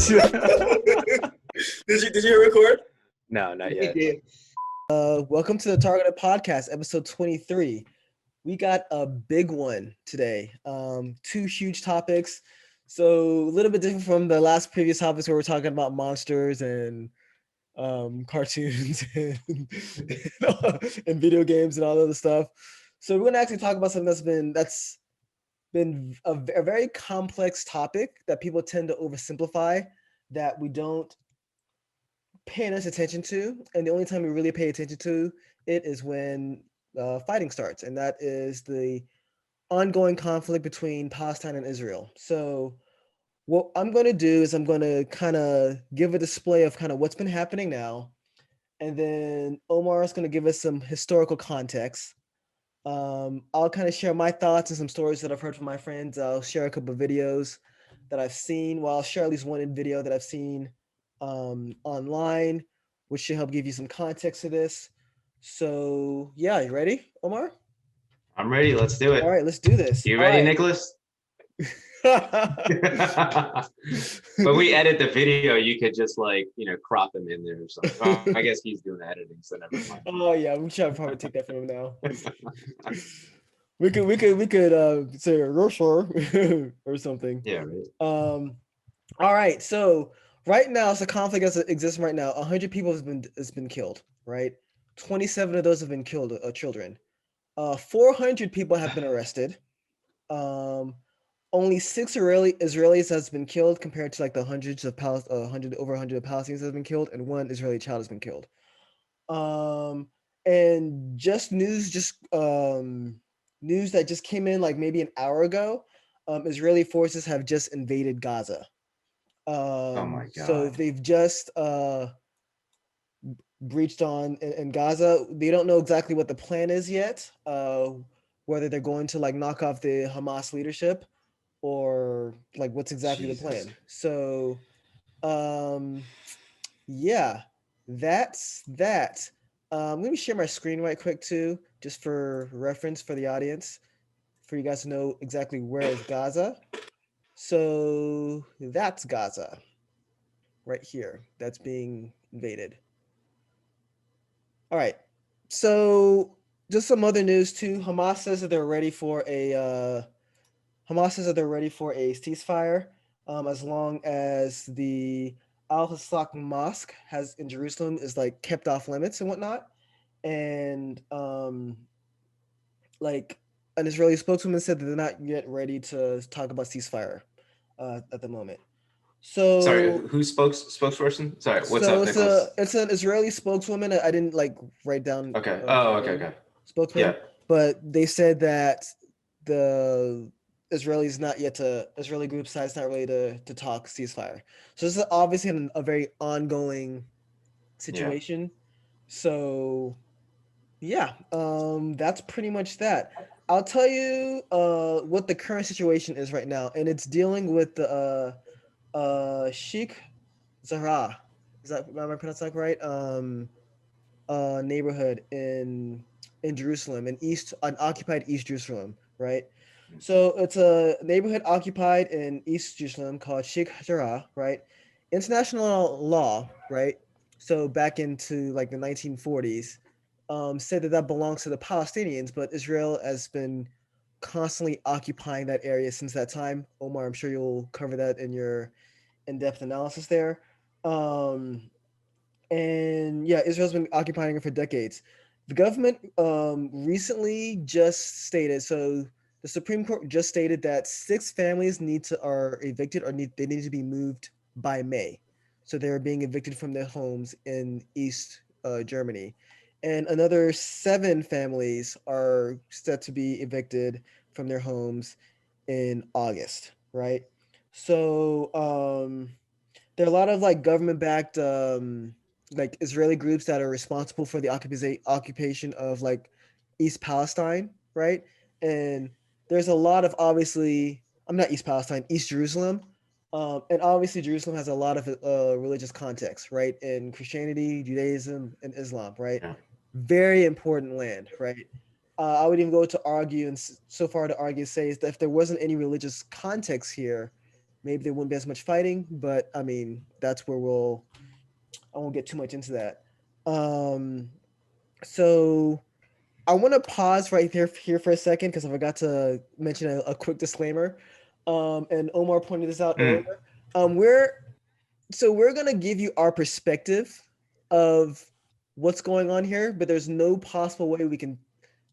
Did you record? No, not yet. Welcome to the Targeted Podcast, episode 23. We got a big one today. Two huge topics. So a little bit different from the last previous topics where we're talking about monsters and cartoons and, and video games and all other stuff. So we're gonna actually talk about something that's been a very complex topic that people tend to oversimplify, that we don't pay enough attention to, and the only time we really pay attention to it is when fighting starts, and that is the ongoing conflict between Palestine and Israel. So what I'm going to do is I'm going to kind of give a display of kind of what's been happening now, and then Omar is going to give us some historical context. I'll kind of share my thoughts and some stories that I've heard from my friends. I'll share a couple of videos that I've seen. Well, I'll share at least one video that I've seen online, which should help give you some context to this. So yeah, you ready, Omar? I'm ready. Let's do it. All right, let's do this. You ready, All right. Nicholas? When we edit the video, you could just crop him in there or something. Well, I guess he's doing the editing, so never mind. Oh yeah, we should probably take that from him now. we could say Rorschach or something. Yeah, right. All right, so right now, it's a conflict that exists right now. 100 people has been killed, right? 27 of those have been killed, children. 400 people have been arrested. Only 6 Israelis has been killed compared to like the hundreds of over 100 Palestinians have been killed, and 1 Israeli child has been killed. And news that just came in like maybe an hour ago. Israeli forces have just invaded Gaza. Oh my God. So they've just breached on in Gaza. They don't know exactly what the plan is yet, whether they're going to like knock off the Hamas leadership or like what's exactly the plan. So yeah, that's that. Let me share my screen right quick too, just for reference for the audience, for you guys to know exactly where is Gaza. So that's Gaza right here. That's being invaded. All right. So just some other news too. Hamas says that they're ready for a ceasefire, as long as the Al-Aqsa Mosque in Jerusalem is like kept off limits and whatnot. And like an Israeli spokeswoman said that they're not yet ready to talk about ceasefire at the moment. So sorry, who's spokesperson? Sorry, what's up, Nicholas? It's an Israeli spokeswoman. I didn't like write down. Okay. Okay. Spokesman. Yeah. But they said that the Israeli group side's not ready to talk ceasefire. So this is obviously a very ongoing situation. Yeah. So yeah, that's pretty much that. I'll tell you what the current situation is right now, and it's dealing with the Sheikh Zahra. Am I pronouncing that right? Neighborhood in Jerusalem, in occupied East Jerusalem, right? So it's a neighborhood occupied in East Jerusalem called Sheikh Jarrah, right? International law, right? So back into like the 1940s, said that belongs to the Palestinians, but Israel has been constantly occupying that area since that time. Omar, I'm sure you'll cover that in your in-depth analysis there. And yeah, Israel's been occupying it for decades. The government recently just stated, so the Supreme Court just stated that 6 families are evicted or they need to be moved by May. So they're being evicted from their homes in East Germany. And another 7 families are set to be evicted from their homes in August, right? So there are a lot of like government-backed like Israeli groups that are responsible for the occupation of like East Palestine, right? And there's a lot of East Jerusalem. And obviously Jerusalem has a lot of religious context, right? In Christianity, Judaism, and Islam, right? Yeah. Very important land, right? I would even go to argue, and so far to argue, say that if there wasn't any religious context here, maybe there wouldn't be as much fighting, but I mean, that's where I won't get too much into that. So I want to pause right here for a second because I forgot to mention a quick disclaimer. And Omar pointed this out earlier. We're gonna give you our perspective of what's going on here, but there's no possible way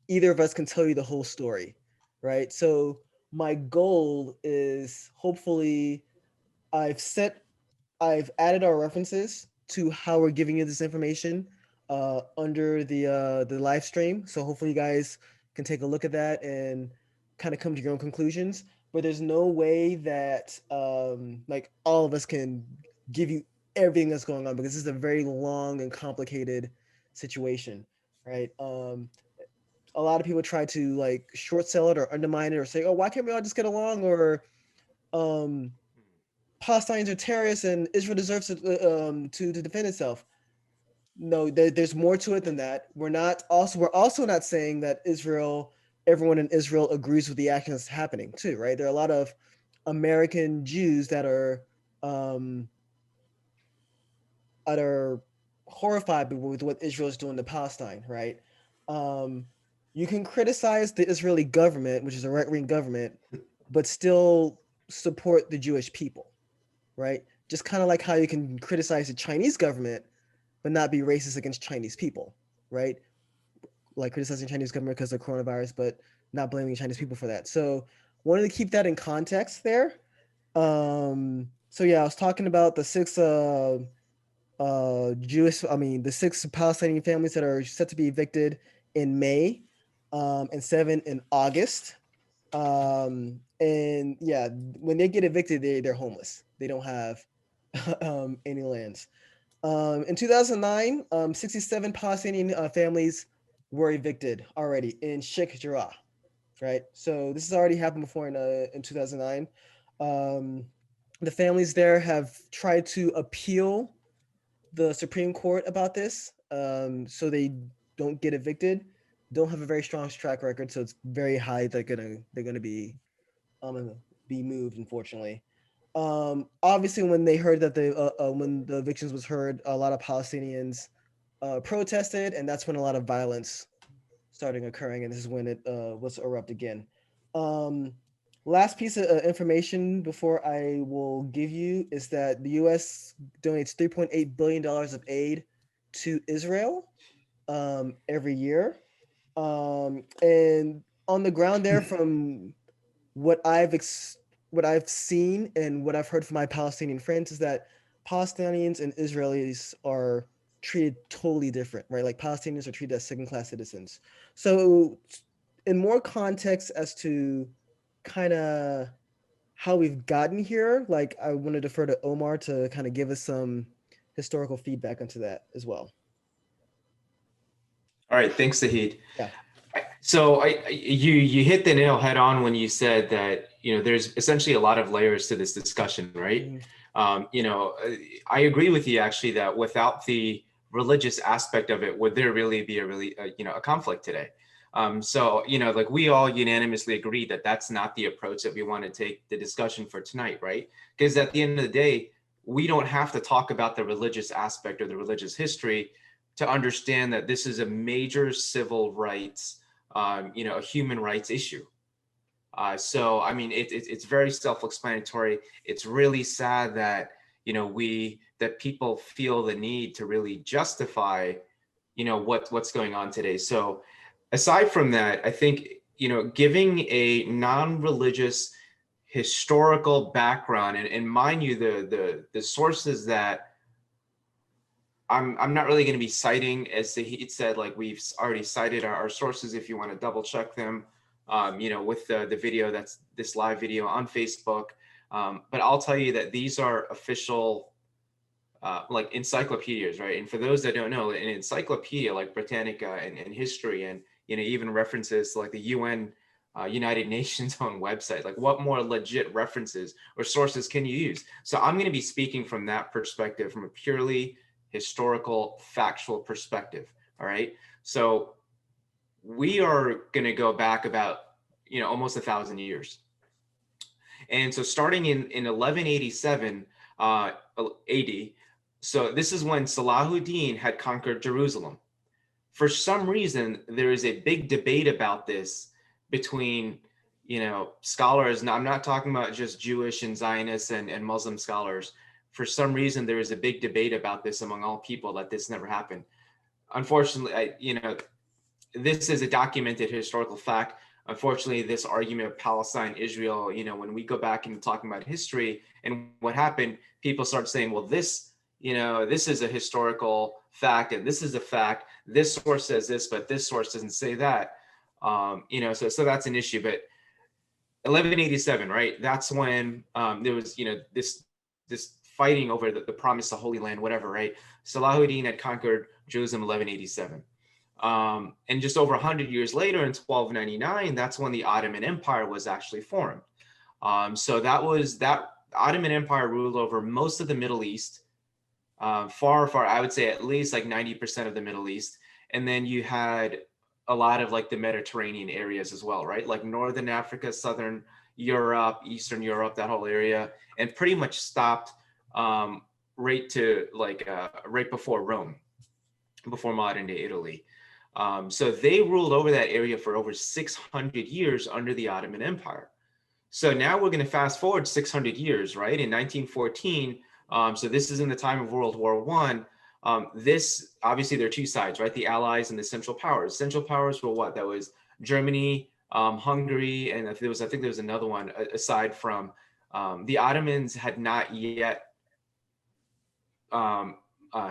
either of us can tell you the whole story, right? So my goal is hopefully I've added our references to how we're giving you this information under the live stream. So hopefully you guys can take a look at that and kind of come to your own conclusions. But there's no way that like all of us can give you everything that's going on because this is a very long and complicated situation, right? A lot of people try to like short sell it or undermine it or say, oh, why can't we all just get along? Or Palestinians are terrorists and Israel deserves to defend itself. No, there's more to it than that. We're also not saying that everyone in Israel agrees with the action that's happening too, right? There are a lot of American Jews that are horrified with what Israel is doing to Palestine, right? You can criticize the Israeli government, which is a right-wing government, but still support the Jewish people, right? Just kind of like how you can criticize the Chinese government, but not be racist against Chinese people, right? Like criticizing Chinese government because of coronavirus, but not blaming Chinese people for that. So wanted to keep that in context there. So yeah, I was talking about the six the six Palestinian families that are set to be evicted in May, and 7 in August. And yeah, when they get evicted, they're homeless. They don't have any lands. In 2009, 67 Palestinian families were evicted already in Sheikh Jarrah, right? So this has already happened before in 2009. The families there have tried to appeal the Supreme Court about this, so they don't get evicted. Don't have a very strong track record, so it's very high they're gonna be moved, unfortunately. Obviously, when they heard that when the evictions was heard, a lot of Palestinians protested, and that's when a lot of violence started occurring, and this is when it was erupt again. Last piece of information before I will give you is that the U.S. donates $3.8 billion of aid to Israel every year. And on the ground there, from what I've seen and what I've heard from my Palestinian friends, is that Palestinians and Israelis are treated totally different, right? Like Palestinians are treated as second-class citizens. So, in more context as to kind of how we've gotten here, like I want to defer to Omar to kind of give us some historical feedback onto that as well. All right, thanks, Zahid. Yeah. So you hit the nail head on when you said that there's essentially a lot of layers to this discussion, right? Mm-hmm. I agree with you actually that without the religious aspect of it, would there really be a conflict today? Like we all unanimously agree that that's not the approach that we want to take the discussion for tonight, right? Because at the end of the day, we don't have to talk about the religious aspect or the religious history to understand that this is a major civil rights, a human rights issue. So, I mean, it's very self-explanatory. It's really sad that, that people feel the need to really justify, what's going on today. So aside from that, I think, giving a non-religious historical background, and mind you, the sources that I'm not really going to be citing, as he said, like we've already cited our sources if you want to double check them, with the video, that's this live video on Facebook. But I'll tell you that these are official, like encyclopedias, right? And for those that don't know, an encyclopedia like Britannica and history, and, even references like the UN, United Nations own website, like what more legit references or sources can you use? So I'm going to be speaking from that perspective, from a purely historical, factual perspective. All right. So we are going to go back about, almost 1,000 years. And so starting in 1187 AD, so this is when Salahuddin had conquered Jerusalem. For some reason, there is a big debate about this between, scholars. Now, I'm not talking about just Jewish and Zionist and Muslim scholars. For some reason, there is a big debate about this among all people that this never happened. Unfortunately, this is a documented historical fact. Unfortunately, this argument of Palestine, Israel, when we go back and talking about history and what happened, people start saying, well, this is a historical fact and this is a fact. This source says this, but this source doesn't say that. So that's an issue. But 1187, right? That's when there was, this fighting over the promise of Holy Land, whatever, right? Salahuddin had conquered Jerusalem 1187. And just over 100 years later, in 1299, that's when the Ottoman Empire was actually formed. So that Ottoman Empire ruled over most of the Middle East, far, I would say at least like 90% of the Middle East. And then you had a lot of like the Mediterranean areas as well, right? Like Northern Africa, Southern Europe, Eastern Europe, that whole area, and pretty much stopped right before Rome, before modern day Italy. So they ruled over that area for over 600 years under the Ottoman Empire. So now we're going to fast forward 600 years, right? In 1914, so this is in the time of World War I. This, obviously, there are two sides, right? The Allies and the Central Powers. Central Powers were what? That was Germany, Hungary, and I think there was another one aside from the Ottomans had not yet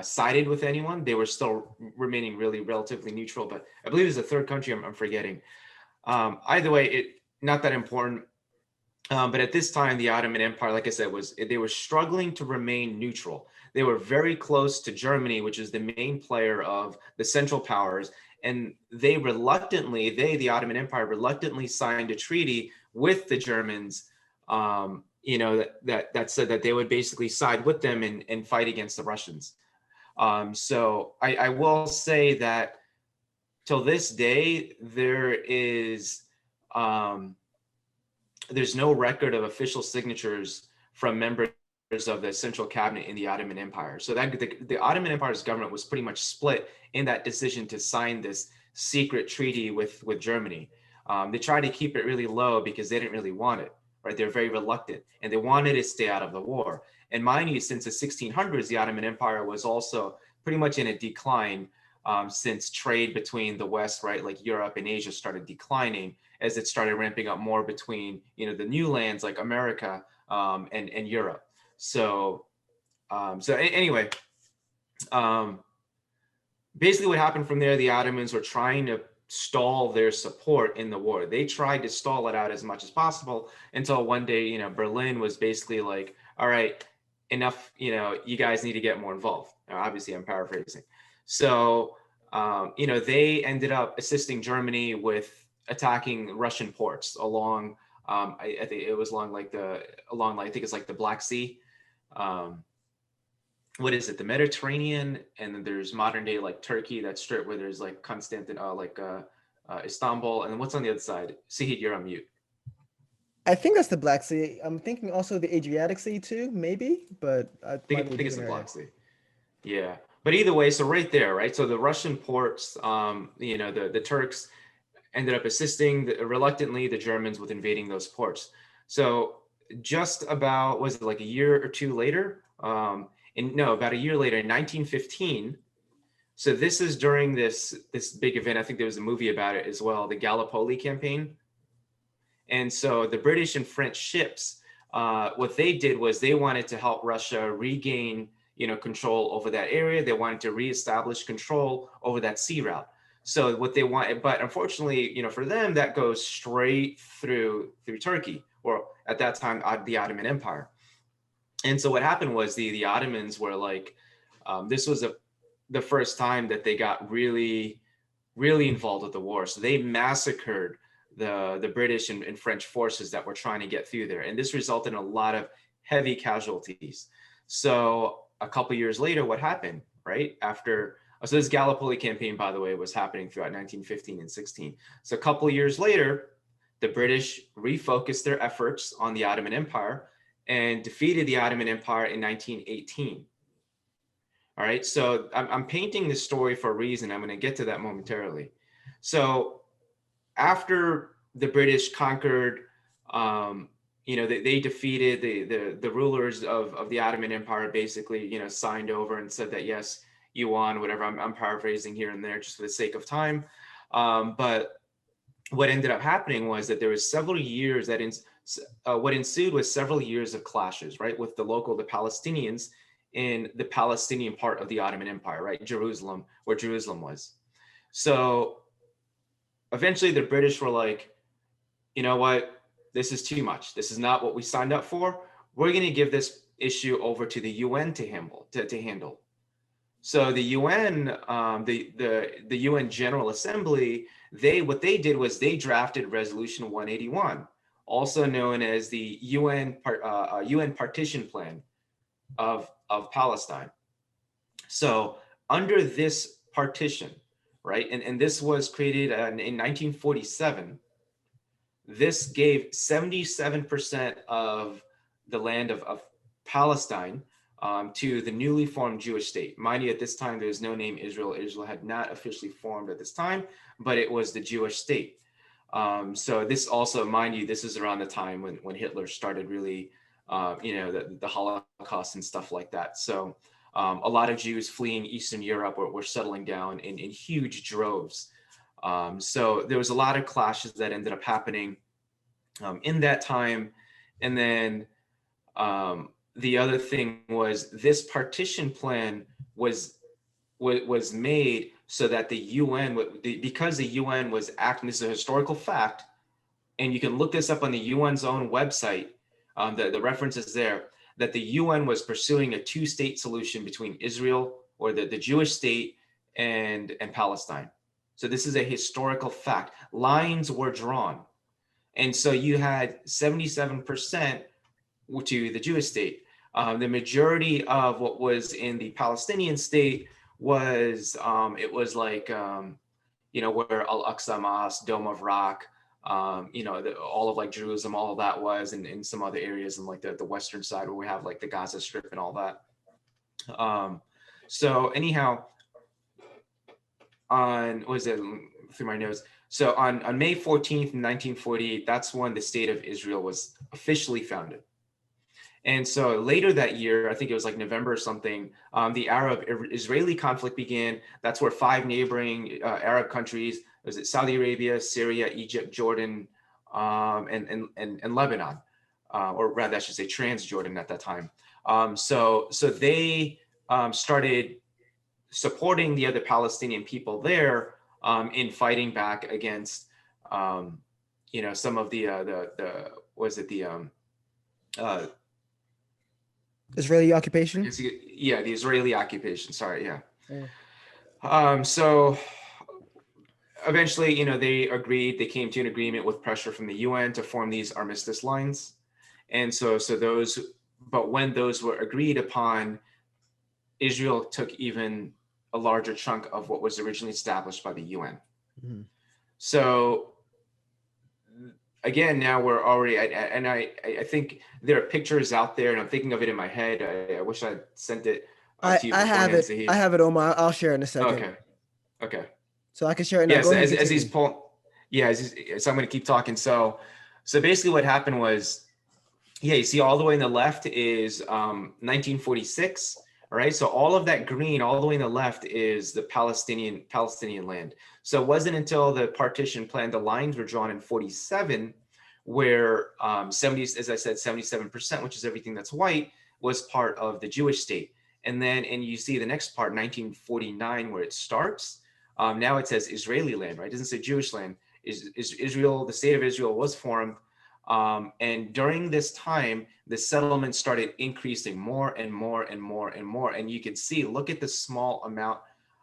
sided with anyone. They were still remaining really relatively neutral, but I believe there's a third country I'm forgetting. Either way, not that important. But at this time, the Ottoman Empire, like I said, they were struggling to remain neutral. They were very close to Germany, which is the main player of the Central Powers, and the Ottoman Empire, reluctantly signed a treaty with the Germans. That said that they would basically side with them and fight against the Russians. So I will say that till this day, there's no record of official signatures from members of the central cabinet in the Ottoman Empire. So that the Ottoman Empire's government was pretty much split in that decision to sign this secret treaty with Germany. They tried to keep it really low because they didn't really want it, right? They're very reluctant and they wanted to stay out of the war. And mind you, since the 1600s, the Ottoman Empire was also pretty much in a decline since trade between the West, right, like Europe and Asia started declining as it started ramping up more between, the new lands like America and Europe. So anyway, basically what happened from there, the Ottomans were trying to stall their support in the war. They tried to stall it out as much as possible until one day, Berlin was basically like, all right, enough, you guys need to get more involved. Now, obviously, I'm paraphrasing. So, they ended up assisting Germany with attacking Russian ports along, I think it was along I think it's like the Black Sea. What is it? The Mediterranean, and then there's modern day like Turkey, that strip where there's like Istanbul, and then what's on the other side? Sahid, you're on mute. I think that's the Black Sea. I'm thinking also the Adriatic Sea too, maybe, but I think it's the Black Sea. Yeah, but either way, so right there, right? So the Russian ports, the Turks ended up assisting reluctantly the Germans with invading those ports. So just about, was it like a year or two later? About a year later, in 1915. So this is during this big event. I think there was a movie about it as well, the Gallipoli Campaign. And so the British and French ships, what they did was they wanted to help Russia regain, control over that area. They wanted to reestablish control over that sea route. So what they want, but unfortunately, for them, that goes straight through Turkey, or at that time, the Ottoman Empire. And so what happened was the Ottomans were like, this was the first time that they got really, really involved with the war. So they massacred the British and French forces that were trying to get through there. And this resulted in a lot of heavy casualties. So a couple years later, what happened, right? So this Gallipoli campaign, by the way, was happening throughout 1915 and 16. So a couple of years later, the British refocused their efforts on the Ottoman Empire and defeated the Ottoman Empire in 1918. All right, so I'm painting this story for a reason. I'm going to get to that momentarily. So after the British conquered, they defeated the rulers of the Ottoman Empire, basically, signed over and said that, yes, you won, whatever. I'm paraphrasing here and there just for the sake of time. But what ended up happening was that there was several years what ensued was several years of clashes, right, with the Palestinians in the Palestinian part of the Ottoman Empire, right, Jerusalem, where Jerusalem was. So eventually the British were like, you know what, this is too much. This is not what we signed up for. We're going to give this issue over to the UN to handle. So the UN, the UN General Assembly, what they did was they drafted Resolution 181, also known as the UN Partition Plan of Palestine. So under this partition, right, and this was created in 1947. This gave 77% of the land of Palestine to the newly formed Jewish state. Mind you, at this time, there was no name Israel. Israel had not officially formed at this time, but it was the Jewish state. So this also, mind you, this is around the time when Hitler started really, the Holocaust and stuff like that. So a lot of Jews fleeing Eastern Europe were settling down in huge droves. So there was a lot of clashes that ended up happening in that time. And then the other thing was this partition plan was made so that the UN, because the UN was acting, this is a historical fact, and you can look this up on the UN's own website, the reference is there, that the UN was pursuing a two-state solution between Israel, or the Jewish state, and Palestine. So this is a historical fact. Lines were drawn. And so you had 77% to the Jewish state. The majority of what was in the Palestinian state was, it was like, where Al-Aqsa Mosque, Dome of Rock, all of like Jerusalem, all of that was, and in some other areas in like the western side where we have like the Gaza Strip and all that. So anyhow, through my notes. So on May 14th, 1948, that's when the state of Israel was officially founded. And so later that year, I think it was like November or something, the Arab-Israeli conflict began. That's where 5 neighboring Arab countries, was it Saudi Arabia, Syria, Egypt, Jordan, and Lebanon, or rather I should say Transjordan at that time. So they started supporting the other Palestinian people there in fighting back against, some of the Israeli occupation? Yeah, the Israeli occupation. Sorry, yeah. Yeah. So eventually, they came to an agreement with pressure from the UN to form these armistice lines. And but when those were agreed upon, Israel took even a larger chunk of what was originally established by the UN. Mm-hmm. So again, now we're already, I think there are pictures out there, and I'm thinking of it in my head. I wish I'd sent it to you. I have it. I have it, Omar. I'll share it in a second. Okay. So I can share it now. Yes, as he's pulling. Yeah, so I'm going to keep talking. So basically what happened was, you see all the way on the left is 1946. All right, so all of that green, all the way on the left is the Palestinian land. So it wasn't until the partition plan, the lines were drawn in 47, where 77%, which is everything that's white, was part of the Jewish state. And you see the next part, 1949, where it starts. Now it says Israeli land, right? It doesn't say Jewish land. Is Israel, the state of Israel was formed. And during this time, the settlements started increasing more and more and more and more. And you can see, look at the small amount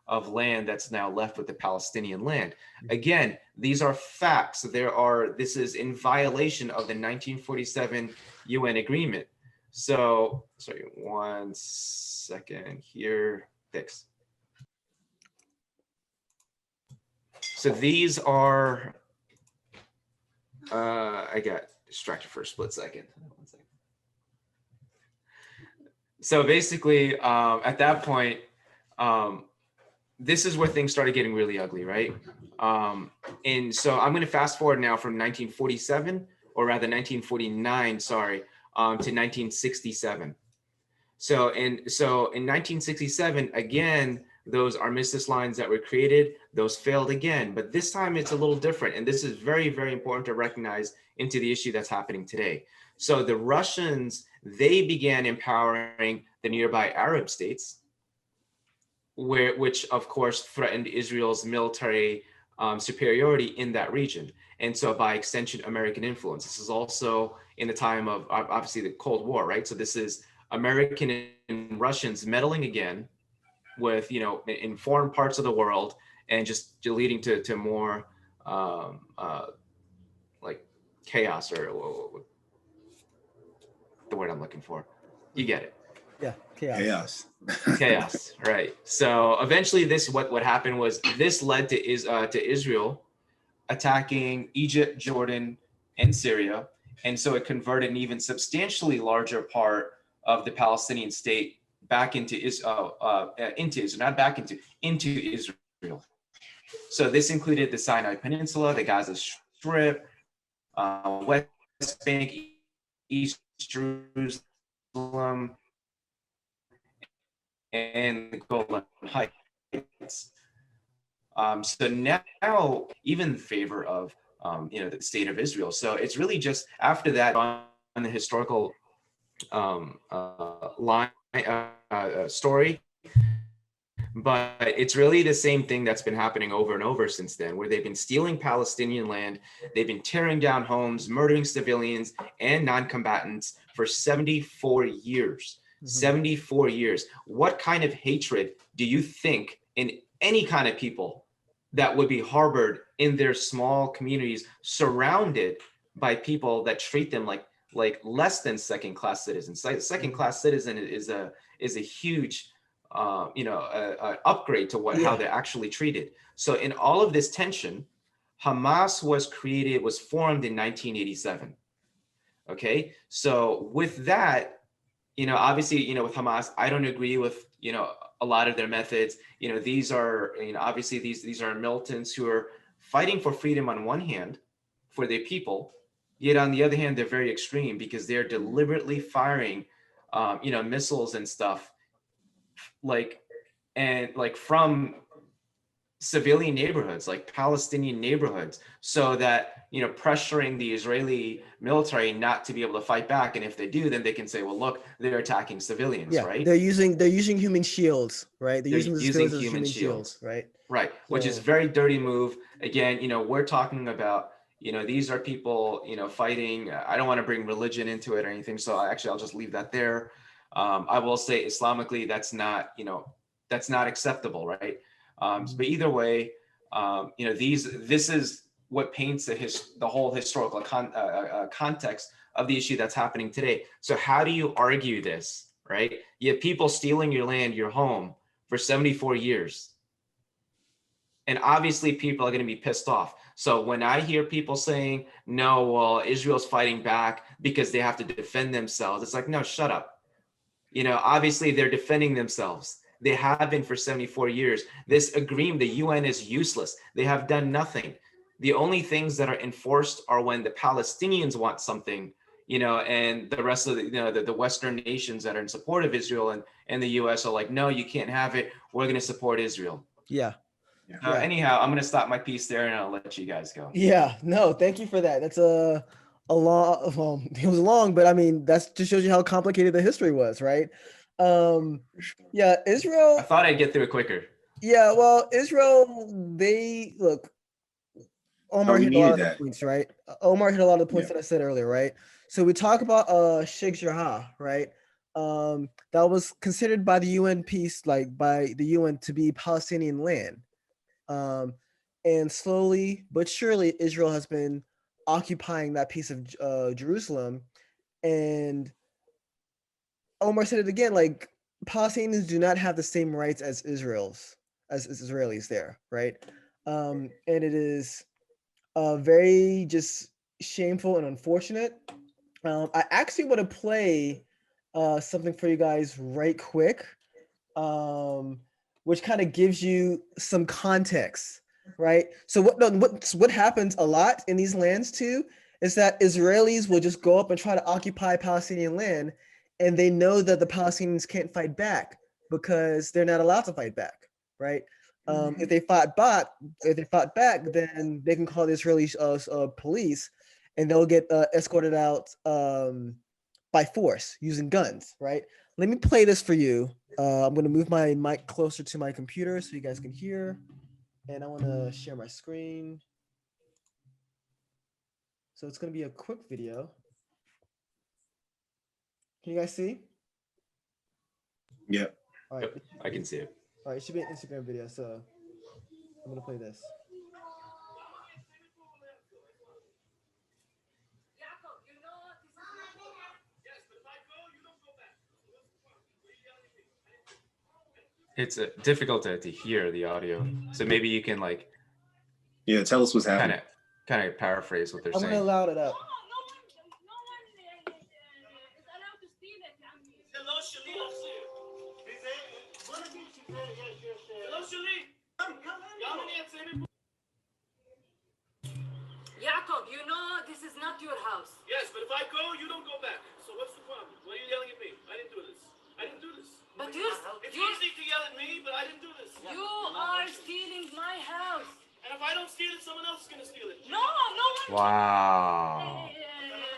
of land that's now left with the Palestinian land. Again, these are facts. This is in violation of the 1947 UN agreement. So, sorry, 1 second here. Fix. So these are I got distracted for a split second. One second. So basically, at that point, this is where things started getting really ugly, right? And so I'm going to fast forward now from 1947, or rather 1949, sorry, to 1967. So in 1967, again, those armistice lines that were created, those failed again. But this time it's a little different. And this is very, very important to recognize into the issue that's happening today. So the Russians, they began empowering the nearby Arab states, which of course threatened Israel's military superiority in that region. And so by extension, American influence. This is also in the time of obviously the Cold War, right? So this is American and Russians meddling again with, in foreign parts of the world, and just leading to more like chaos, or the word I'm looking for. You get it. Yeah, chaos. Chaos, right? So eventually, what happened was this led to Israel attacking Egypt, Jordan, and Syria, and so it converted an even substantially larger part of the Palestinian state back into Israel, not back into Israel. So this included the Sinai Peninsula, the Gaza Strip, West Bank, East Jerusalem, and the Golan Heights. So now, even in favor of the state of Israel. So it's really just after that on the historical story, but it's really the same thing that's been happening over and over since then, where they've been stealing Palestinian land, they've been tearing down homes, murdering civilians and non-combatants for 74 years. 74 years. What kind of hatred do you think in any kind of people that would be harbored in their small communities, surrounded by people that treat them like less than second-class citizens? Second-class citizen is a huge upgrade to how they're actually treated. So in all of this tension, Hamas was formed in 1987. Okay, so with that, obviously, with Hamas, I don't agree with, a lot of their methods. These are, obviously these are militants who are fighting for freedom on one hand for their people, yet on the other hand, they're very extreme because they're deliberately firing, missiles and stuff from civilian neighborhoods, like Palestinian neighborhoods, so that, pressuring the Israeli military not to be able to fight back. And if they do, then they can say, well, look, they're attacking civilians, right? They're using human shields, right? They're using human shields, right? Right, which is a very dirty move. Again, we're talking about, these are people, fighting. I don't want to bring religion into it or anything. So I'll just leave that there. I will say Islamically, that's not acceptable, right? But either way, this is what paints the whole historical context of the issue that's happening today. So how do you argue this, right? You have people stealing your land, your home, for 74 years. And obviously people are going to be pissed off. So when I hear people saying, no, well, Israel's fighting back because they have to defend themselves, it's like, no, shut up. Obviously they're defending themselves. They have been for 74 years. This agreement, the UN is useless. They have done nothing. The only things that are enforced are when the Palestinians want something, and the rest of the Western nations that are in support of Israel and the US are like, no, you can't have it. We're going to support Israel. Yeah. Anyhow, I'm going to stop my piece there and I'll let you guys go. Yeah. No, thank you for that. That's a long, well, it was long, but I mean, that just shows you how complicated the history was, right? Israel. I thought I'd get through it quicker. Yeah, well, Israel, Omar hit a lot of the points, right? Omar hit a lot of the points that I said earlier, right? So we talk about Sheikh Jarrah, right? That was considered by the UN peace, by the UN, to be Palestinian land. And slowly but surely, Israel has been occupying that piece of Jerusalem. And Omar said it again, Palestinians do not have the same rights as Israelis there, right? And it is very just shameful and unfortunate. I actually want to play something for you guys right quick, which kind of gives you some context, right? So what happens a lot in these lands too is that Israelis will just go up and try to occupy Palestinian land, and they know that the Palestinians can't fight back because they're not allowed to fight back, right? If they fought back, then they can call the Israeli police, and they'll get escorted out by force using guns, right? Let me play this for you. I'm going to move my mic closer to my computer so you guys can hear, and I want to share my screen. So it's going to be a quick video. Can you guys see? Yeah. All right. Yep, I can see it. All right, it should be an Instagram video, so I'm going to play this. It's difficult to hear the audio, so maybe you can like Tell us what's happening. kind of paraphrase what they're I'm saying. going to loud it up. Jacob, you know this is not your house. Yes, but if I go, you don't go back. So what's the problem? Why are you yelling at me? I didn't do this. I didn't do this. But It's easy to yell at me, but I didn't do this. you are stealing my house. And if I don't steal it, someone else is going to steal it. No one Wow.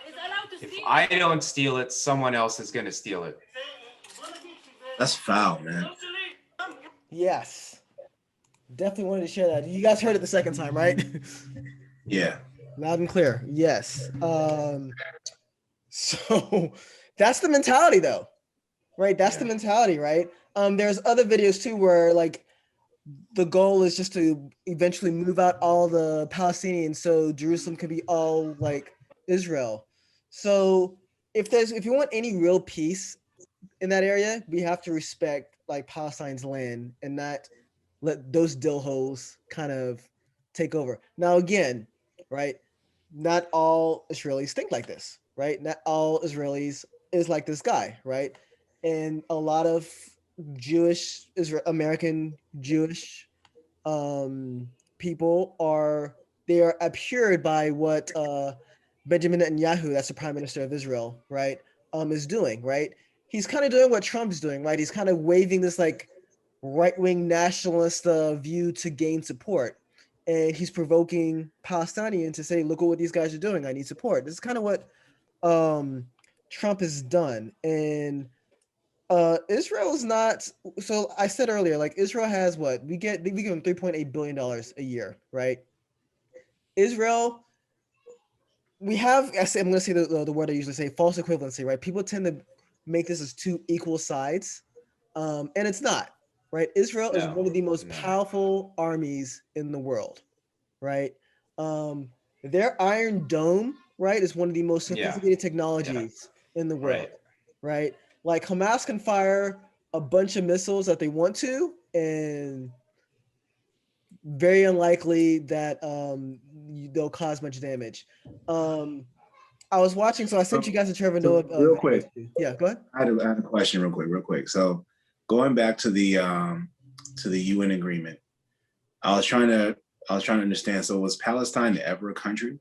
is allowed to If steal I it. don't steal it, someone else is going to steal it. That's foul, man. Yes. Definitely wanted to share that. You guys heard it the second time, right? Yeah. Loud and clear. Yes. So that's the mentality though, right? That's the mentality, right? There's other videos too where like the goal is just to eventually move out all the Palestinians so Jerusalem can be all like Israel. So if you want any real peace in that area, we have to respect like Palestine's land and not let those dill holes kind of take over. Now again, right? Not all Israelis think like this, right? Not all Israelis is like this guy, right? And a lot of American Jewish people are abhorred by what Benjamin Netanyahu, that's the prime minister of Israel, right, is doing, right? He's kind of doing what Trump's doing, right? He's kind of waving this like right-wing nationalist view to gain support. And he's provoking Palestinians to say, look at what these guys are doing. I need support. This is kind of what Trump has done. And Israel is not. So I said earlier, like Israel has what? We give them $3.8 billion a year, right? Israel, we have, I'm going to say the word I usually say, false equivalency, right? People tend to make this as two equal sides. And it's not. Right, Israel is one of the most powerful armies in the world, right? Their Iron Dome, right, is one of the most sophisticated technologies in the world, right? Like Hamas can fire a bunch of missiles that they want to, and very unlikely that they'll cause much damage. I was watching, so I sent you guys a Trevor Noah. Real quick, yeah, go ahead. I had a question, real quick. So going back to the UN agreement, I was trying to understand. So was Palestine ever a country,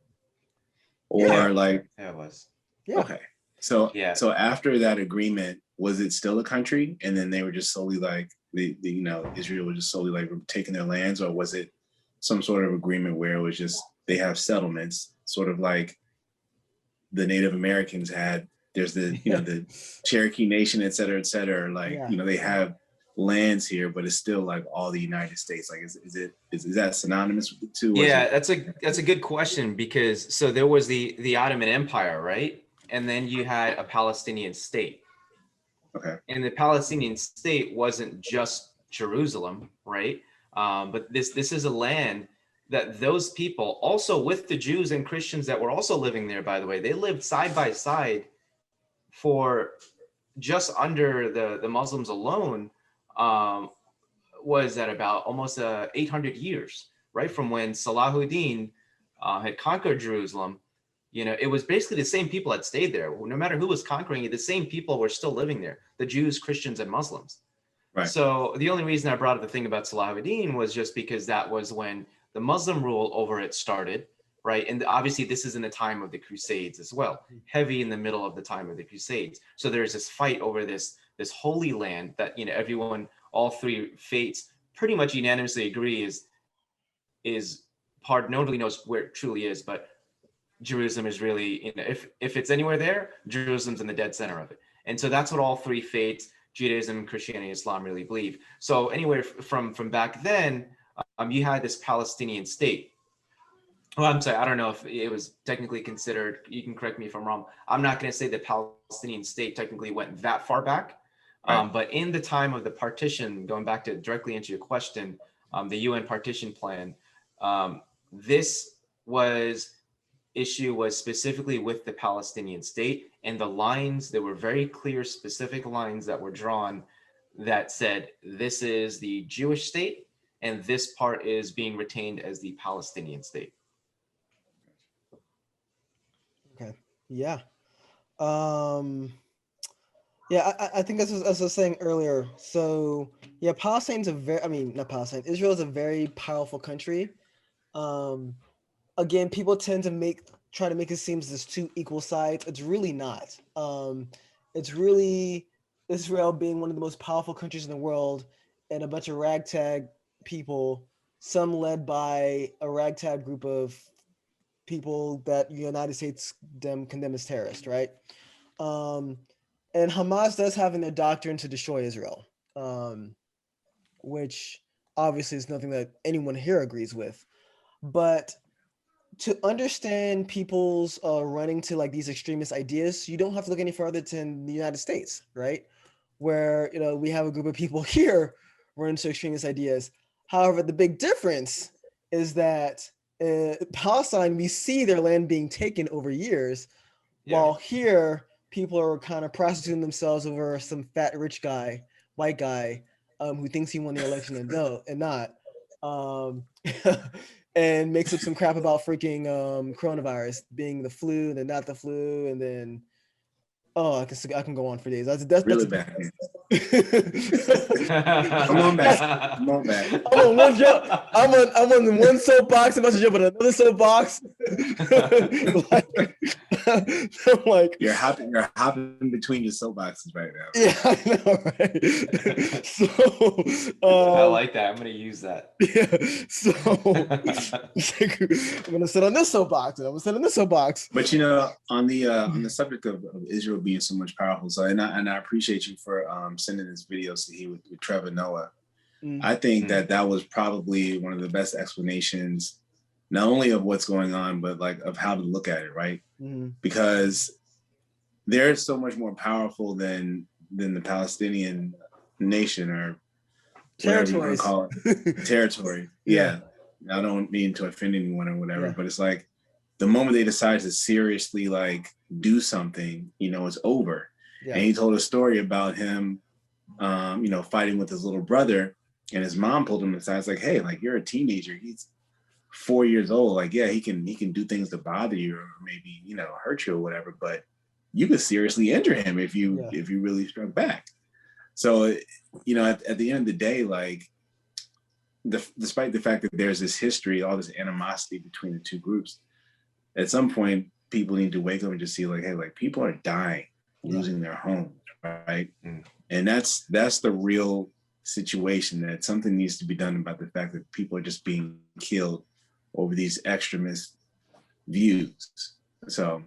or like? Yeah, it was. Yeah. Okay. So so after that agreement, was it still a country, and then they were just solely like Israel was just solely like taking their lands, or was it some sort of agreement where it was just they have settlements, sort of like the Native Americans had? There's the the Cherokee Nation, et cetera, like they have lands here, but it's still like all the United States. Like is that synonymous with the two? Yeah, that's a good question, because so there was the Ottoman Empire, right? And then you had a Palestinian state. Okay. And the Palestinian state wasn't just Jerusalem, right? But this is a land that those people, also with the Jews and Christians that were also living there, by the way, they lived side by side for just under the Muslims alone, was at about almost 800 years, right? From when Salahuddin had conquered Jerusalem You know, it was basically the same people that stayed there. No matter who was conquering it, the same people were still living there, the Jews, Christians, and Muslims. Right. So the only reason I brought up the thing about Salahuddin was just because that was when the Muslim rule over it started, right? And obviously this is in the time of the Crusades as well, heavy in the middle of the time of the Crusades. So there's this fight over this holy land that, you know, everyone, all three faiths pretty much unanimously agree is part, nobody knows where it truly is, but Jerusalem is really, you know, if it's anywhere there, Jerusalem's in the dead center of it. And so that's what all three faiths, Judaism, Christianity, Islam, really believe. So anywhere from back then, you had this Palestinian state. Well, I'm sorry, I don't know if it was technically considered, you can correct me if I'm wrong. I'm not going to say the Palestinian state technically went that far back. Right. But in the time of the partition, going back to directly answer your question, the UN partition plan, this issue was specifically with the Palestinian state, and the lines, there were very clear, specific lines that were drawn that said, this is the Jewish state, and this part is being retained as the Palestinian state. Okay. Yeah. Yeah, I think as I was saying earlier. So yeah, Palestine's not Palestine. Israel is a very powerful country. Again, people tend to try to make it seem as there's two equal sides. It's really not. It's really Israel being one of the most powerful countries in the world, and a bunch of ragtag people, some led by a ragtag group of people that the United States condemn as terrorists, right? And Hamas does have in their doctrine to destroy Israel, which obviously is nothing that anyone here agrees with. But to understand people's running to like these extremist ideas, you don't have to look any further than the United States, right? Where, you know, we have a group of people here running to extremist ideas. However, the big difference is that Palestine, we see their land being taken over years, while here people are kind of prostituting themselves over some fat rich guy, white guy, who thinks he won the election and not. And makes up some crap about freaking coronavirus being the flu, then not the flu, and then I can go on for days. That's really bad. Come on back. I'm on one jump. I'm on one soapbox. I'm about to jump on another soapbox. I'm like, you're hopping between your soapboxes right now. Yeah, I know, right? So I like that. I'm gonna use that. Yeah. So I'm gonna sit on this soapbox, and I'm gonna sit on this soapbox. But you know, on the subject of Israel being so much powerful, so and I appreciate you for sending this video to he with Trevor Noah. I think that was probably one of the best explanations, not only of what's going on, but like of how to look at it, right? Because they're so much more powerful than the Palestinian nation or whatever you want to call it. Territory. Yeah. I don't mean to offend anyone or whatever, but it's like the moment they decide to seriously like do something, you know, it's over. Yeah. And he told a story about him, you know, fighting with his little brother, and his mom pulled him aside. It's like, hey, like you're a teenager. He's 4 years old. Like, yeah, he can do things to bother you or maybe, you know, hurt you or whatever, but you could seriously injure him if you really struck back. So, you know, at the end of the day, like despite the fact that there's this history, all this animosity between the two groups, at some point people need to wake up and just see like, hey, like people are dying, losing their homes, right? And that's the real situation, that something needs to be done about the fact that people are just being killed over these extremist views. So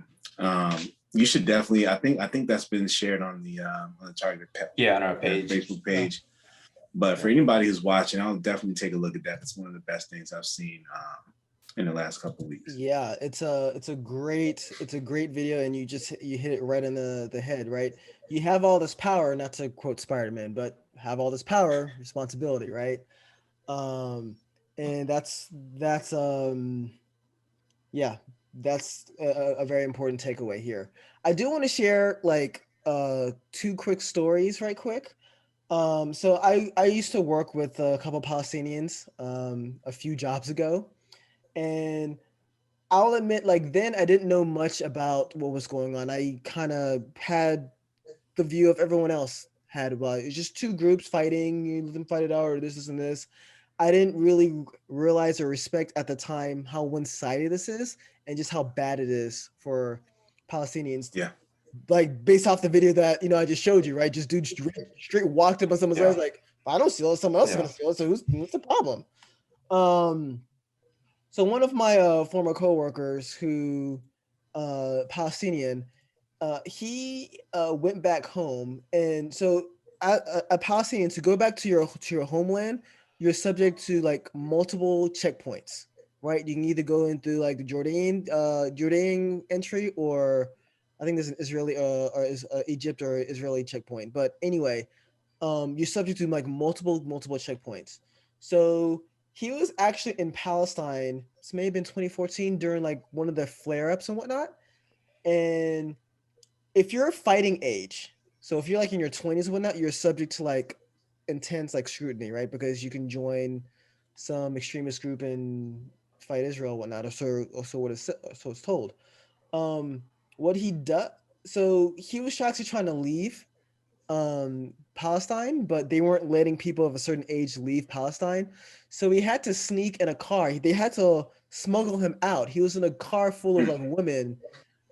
you should definitely, I think that's been shared on the Target on our page, Facebook page. But for anybody who's watching, I'll definitely take a look at that. It's one of the best things I've seen in the last couple of weeks. Yeah, it's a great video, and you hit it right in the head, right? You have all this power, not to quote Spider-Man, but have all this power, responsibility, right? And that's a very important takeaway here. I do want to share like two quick stories right quick. So I used to work with a couple of Palestinians a few jobs ago, and I'll admit, like then I didn't know much about what was going on. I kind of had the view of everyone else had about it. It's just two groups fighting, you let them fight it out, or this and this. I didn't really realize or respect at the time how one-sided this is and just how bad it is for Palestinians. Yeah. Like based off the video that I just showed you, right? Just dude straight walked up on someone's head like, if I don't steal it, someone else is gonna steal it. So what's the problem? So one of my former coworkers who Palestinian, he went back home, and so a Palestinian, to go back to your homeland, you're subject to like multiple checkpoints, right? You can either go in through like the Jordanian entry, or I think there's an Israeli or is Egypt or Israeli checkpoint. But anyway, you're subject to like multiple checkpoints. So he was actually in Palestine. This may have been 2014 during like one of the flare-ups and whatnot. And if you're fighting age, so if you're like in your 20s and whatnot, you're subject to like intense like scrutiny, right? Because you can join some extremist group and fight Israel and whatnot, or so it's told. What he does, so he was actually trying to leave Palestine, but they weren't letting people of a certain age leave Palestine. So he had to sneak in a car. They had to smuggle him out. He was in a car full of like women,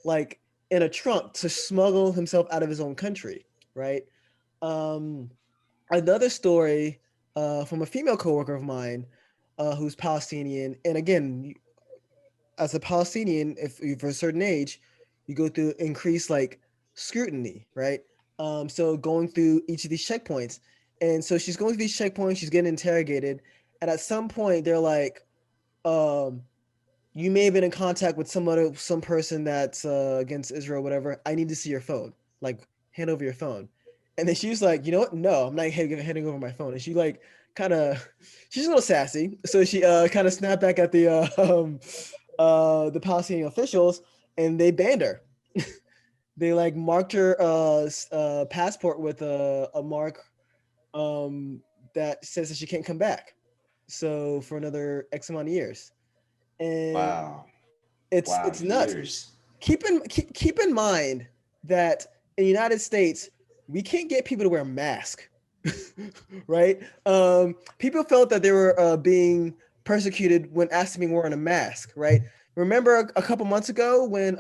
like in a trunk, to smuggle himself out of his own country, right? Another story from a female coworker of mine who's Palestinian, and again, as a Palestinian, if you're a certain age, you go through increased like scrutiny, right? So going through each of these checkpoints, and so she's going through these checkpoints, she's getting interrogated, and at some point they're like, you may have been in contact with some person that's against Israel, whatever. I need to see your phone. Like, hand over your phone. And then she was like, you know what? No, I'm not handing over my phone. And she like she's a little sassy, so she kind of snapped back at the Palestinian officials, and they banned her. They like marked her passport with a mark that says that she can't come back. So for another X amount of years. And Wow. It's nuts. Years. Keep in mind that in the United States, we can't get people to wear masks, right? People felt that they were being persecuted when asked to be wearing a mask, right? Remember a couple months ago when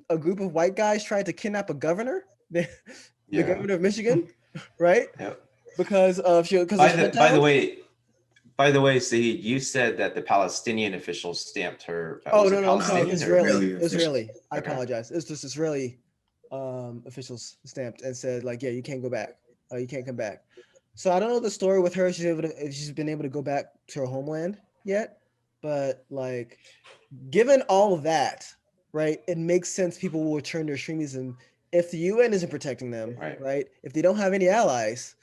a group of white guys tried to kidnap a governor, the governor of Michigan, right? Yep. Because of By the way, Saeed, you said that the Palestinian officials stamped her. Oh no, I'm sorry, Israeli. I Okay. apologize. It's just Israeli officials stamped and said like, yeah, you can't go back. You can't come back. So I don't know the story with her. If she's been able to go back to her homeland yet, but like, given all of that, right, it makes sense people will return to extremism if the UN isn't protecting them, right? If they don't have any allies,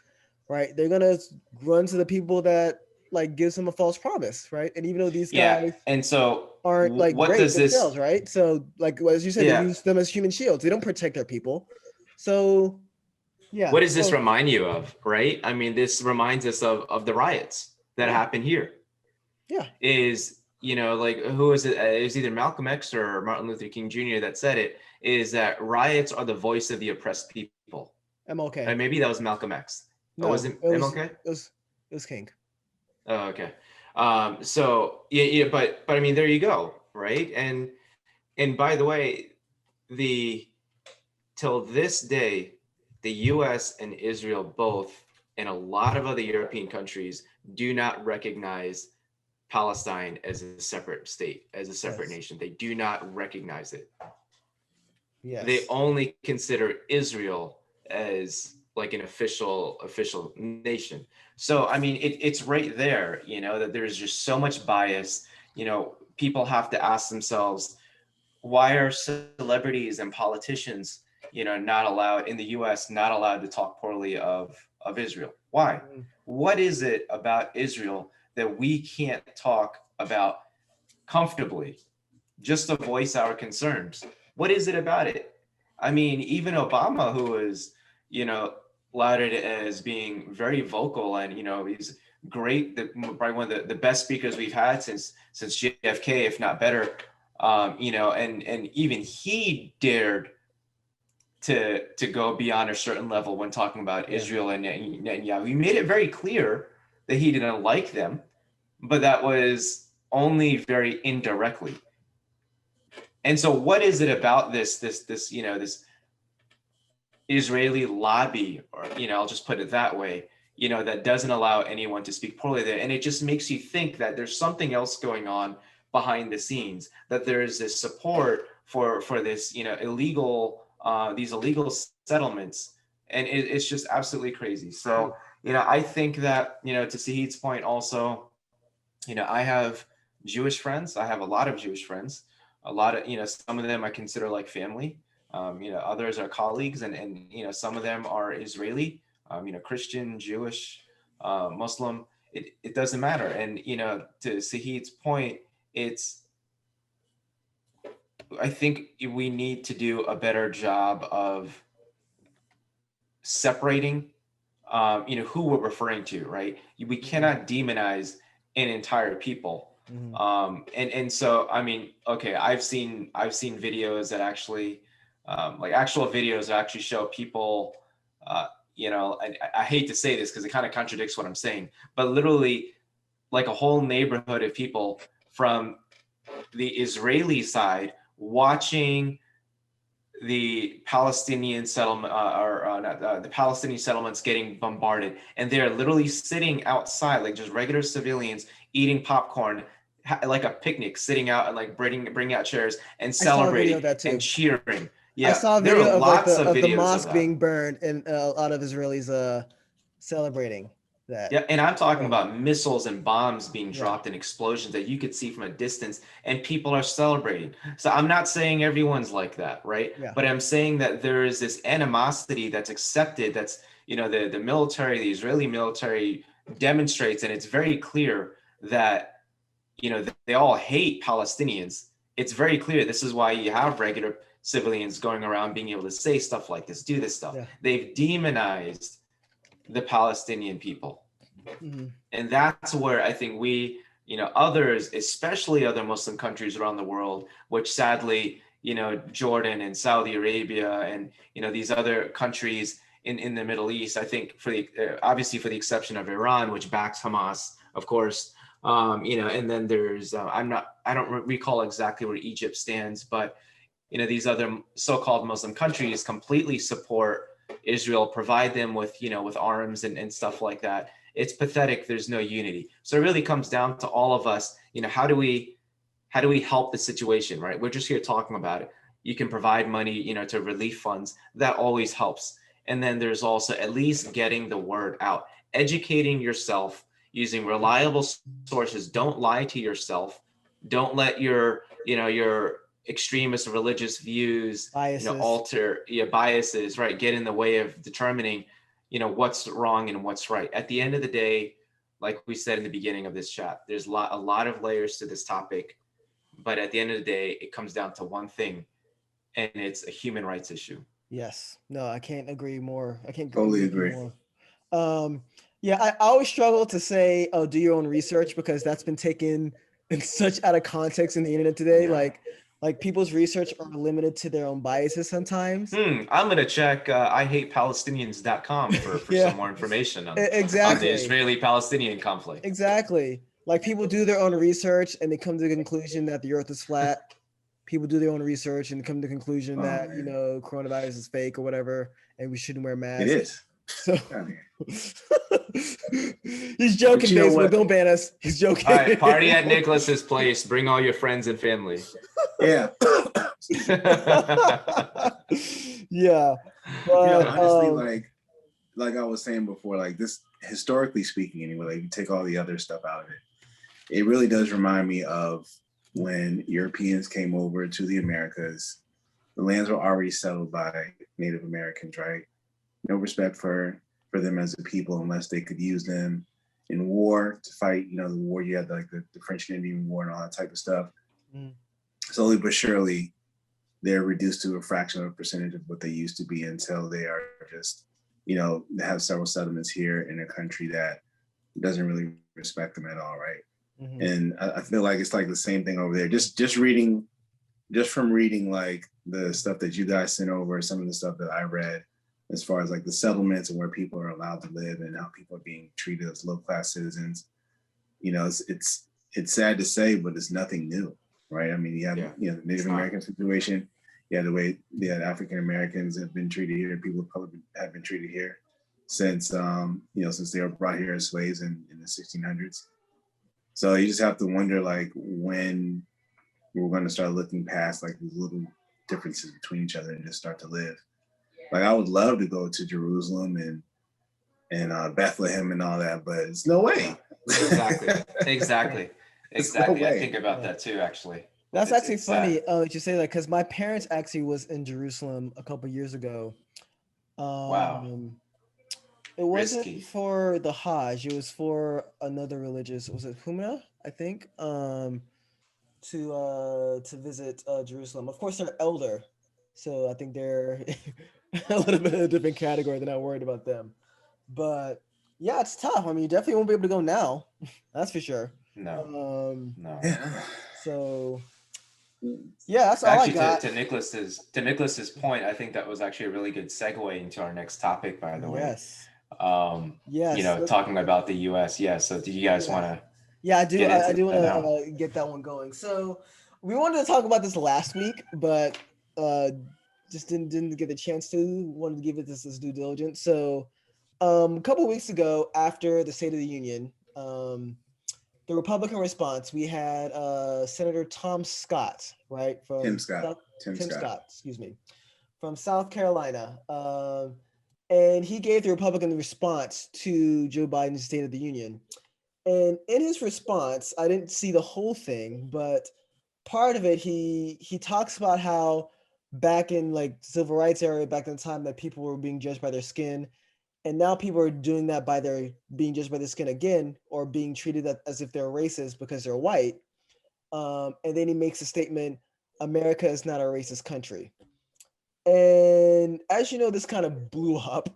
right, they're gonna run to the people that like gives them a false promise, right? And even though these guys and so aren't like what great does themselves, right? So like as you said, they use them as human shields. They don't protect their people. So yeah. What does this remind you of, right? I mean, this reminds us of the riots that happened here. Yeah. Is, like, who is it? It was either Malcolm X or Martin Luther King Jr. that said it, is that riots are the voice of the oppressed people. MLK. And maybe that was Malcolm X. No, was it MLK? It was King. Oh, okay. So but I mean, there you go, right? And by the way, till this day, the U.S. and Israel both, and a lot of other European countries, do not recognize Palestine as a separate state, as a separate nation. They do not recognize it. Yes. They only consider Israel as like an official nation. So, I mean, it's right there, that there's just so much bias. People have to ask themselves, why are celebrities and politicians, not allowed in the US, not allowed to talk poorly of Israel? Why? What is it about Israel that we can't talk about comfortably, just to voice our concerns? What is it about it? I mean, even Obama, who is, lauded as being very vocal, and he's great, probably one of the best speakers we've had since JFK, if not better. and even he dared to go beyond a certain level when talking about Israel and Netanyahu. He made it very clear that he didn't like them, but that was only very indirectly. And so what is it about this Israeli lobby, or, I'll just put it that way, that doesn't allow anyone to speak poorly there? And it just makes you think that there's something else going on behind the scenes, that there is this support for this, illegal, these illegal settlements. And it's just absolutely crazy. So, I think that, to Sahid's point also, I have Jewish friends. I have a lot of Jewish friends. A lot of, some of them I consider like family. Others are colleagues, and some of them are Israeli, Christian, Jewish, Muslim. It doesn't matter. And, to Sahid's point, I think we need to do a better job of separating, who we're referring to, right? We cannot demonize an entire people. And so, I mean, okay, I've seen videos that actually, actual videos that actually show people, I hate to say this because it kind of contradicts what I'm saying, but literally like a whole neighborhood of people from the Israeli side watching the Palestinian settlement, the Palestinian settlements getting bombarded, and they're literally sitting outside like just regular civilians eating popcorn, like a picnic, sitting out and like bring out chairs and celebrating and cheering. Yeah, I saw a video there are of lots of the videos mosque of being burned, and a lot of Israelis celebrating that. Yeah, and I'm talking about missiles and bombs being dropped and explosions that you could see from a distance, and people are celebrating. So I'm not saying everyone's like that, right? Yeah. But I'm saying that there is this animosity that's accepted, that's, the military, the Israeli military demonstrates, and it's very clear that, they all hate Palestinians. It's very clear. This is why you have regular civilians going around being able to say stuff like this, do this stuff. Yeah. They've demonized the Palestinian people. And that's where I think we, others, especially other Muslim countries around the world, which sadly, Jordan and Saudi Arabia and, these other countries in the Middle East, I think obviously for the exception of Iran, which backs Hamas, of course, and then there's, I don't recall exactly where Egypt stands, but, these other so-called Muslim countries completely support Israel, provide them with, with arms and stuff like that. It's pathetic. There's no unity. So it really comes down to all of us, how do we help the situation, right? We're just here talking about it. You can provide money, to relief funds. That always helps. And then there's also at least getting the word out, educating yourself using reliable sources. Don't lie to yourself. Don't let your extremist religious views, alter your biases, right? Get in the way of determining, what's wrong and what's right. At the end of the day, like we said in the beginning of this chat, there's a lot of layers to this topic, but at the end of the day, it comes down to one thing, and it's a human rights issue. Yes. No, I can't agree more. I can't totally agree more. Yeah, I always struggle to say, oh, do your own research, because that's been taken in such out of context in the internet today. Yeah. Like people's research are limited to their own biases sometimes. I'm going to check IHatePalestinians.com for some more information on the Israeli-Palestinian conflict. Exactly. Like people do their own research and they come to the conclusion that the earth is flat. People do their own research and come to the conclusion that, coronavirus is fake or whatever, and we shouldn't wear masks. It is. So he's joking, Facebook. Don't ban us. He's joking. All right, party at Nicholas's place. Bring all your friends and family. Yeah. Yeah. But, honestly, like I was saying before, like this, historically speaking, anyway, like you take all the other stuff out of it, it really does remind me of when Europeans came over to the Americas. The lands were already settled by Native Americans, right? No respect for them as a people unless they could use them in war to fight, the war you had, like the French and Indian War and all that type of stuff. Slowly but surely, they're reduced to a fraction of a percentage of what they used to be until they are just, they have several settlements here in a country that doesn't really respect them at all, right? And I feel like it's like the same thing over there. Just reading just from reading like the stuff that you guys sent over, some of the stuff that I read, as far as like the settlements and where people are allowed to live and how people are being treated as low-class citizens, it's sad to say, but it's nothing new, right? I mean, you have the Native American situation, the way African Americans have been treated here, people of color have been treated here since since they were brought here as slaves in the 1600s. So you just have to wonder like when we're going to start looking past like these little differences between each other and just start to live. Like I would love to go to Jerusalem and Bethlehem and all that, but it's no way. Exactly. No I think about that too, actually. That's actually funny that you say that, because my parents actually was in Jerusalem a couple years ago. Wow. It wasn't Risky. for the Hajj. It was for another religious. Was it Humna? I think. To visit Jerusalem. Of course, they're elder, so I think they're a little bit of a different category. They're not worried about them. But yeah, it's tough. I mean, you definitely won't be able to go now. That's for sure. No. So yeah, that's all I got. To Nicholas's point, I think that was actually a really good segue into our next topic, by the way. Yes. Yes. Talking about the U.S. Yes. So do you guys want to? Yeah, I do. I do want to get that one going. So we wanted to talk about this last week, but just didn't get the chance to. Wanted to give it this due diligence. So a couple weeks ago, after the State of the Union, the Republican response, we had Senator Tom Scott, right? Tim Scott, excuse me, from South Carolina. And he gave the Republican response to Joe Biden's State of the Union. And in his response, I didn't see the whole thing, but part of it, he talks about how back in like civil rights era, back in the time that people were being judged by their skin, and now people are doing that by their being judged by their skin again, or being treated as if they're racist because they're white. And then he makes a statement, America is not a racist country. And as you know, this kind of blew up.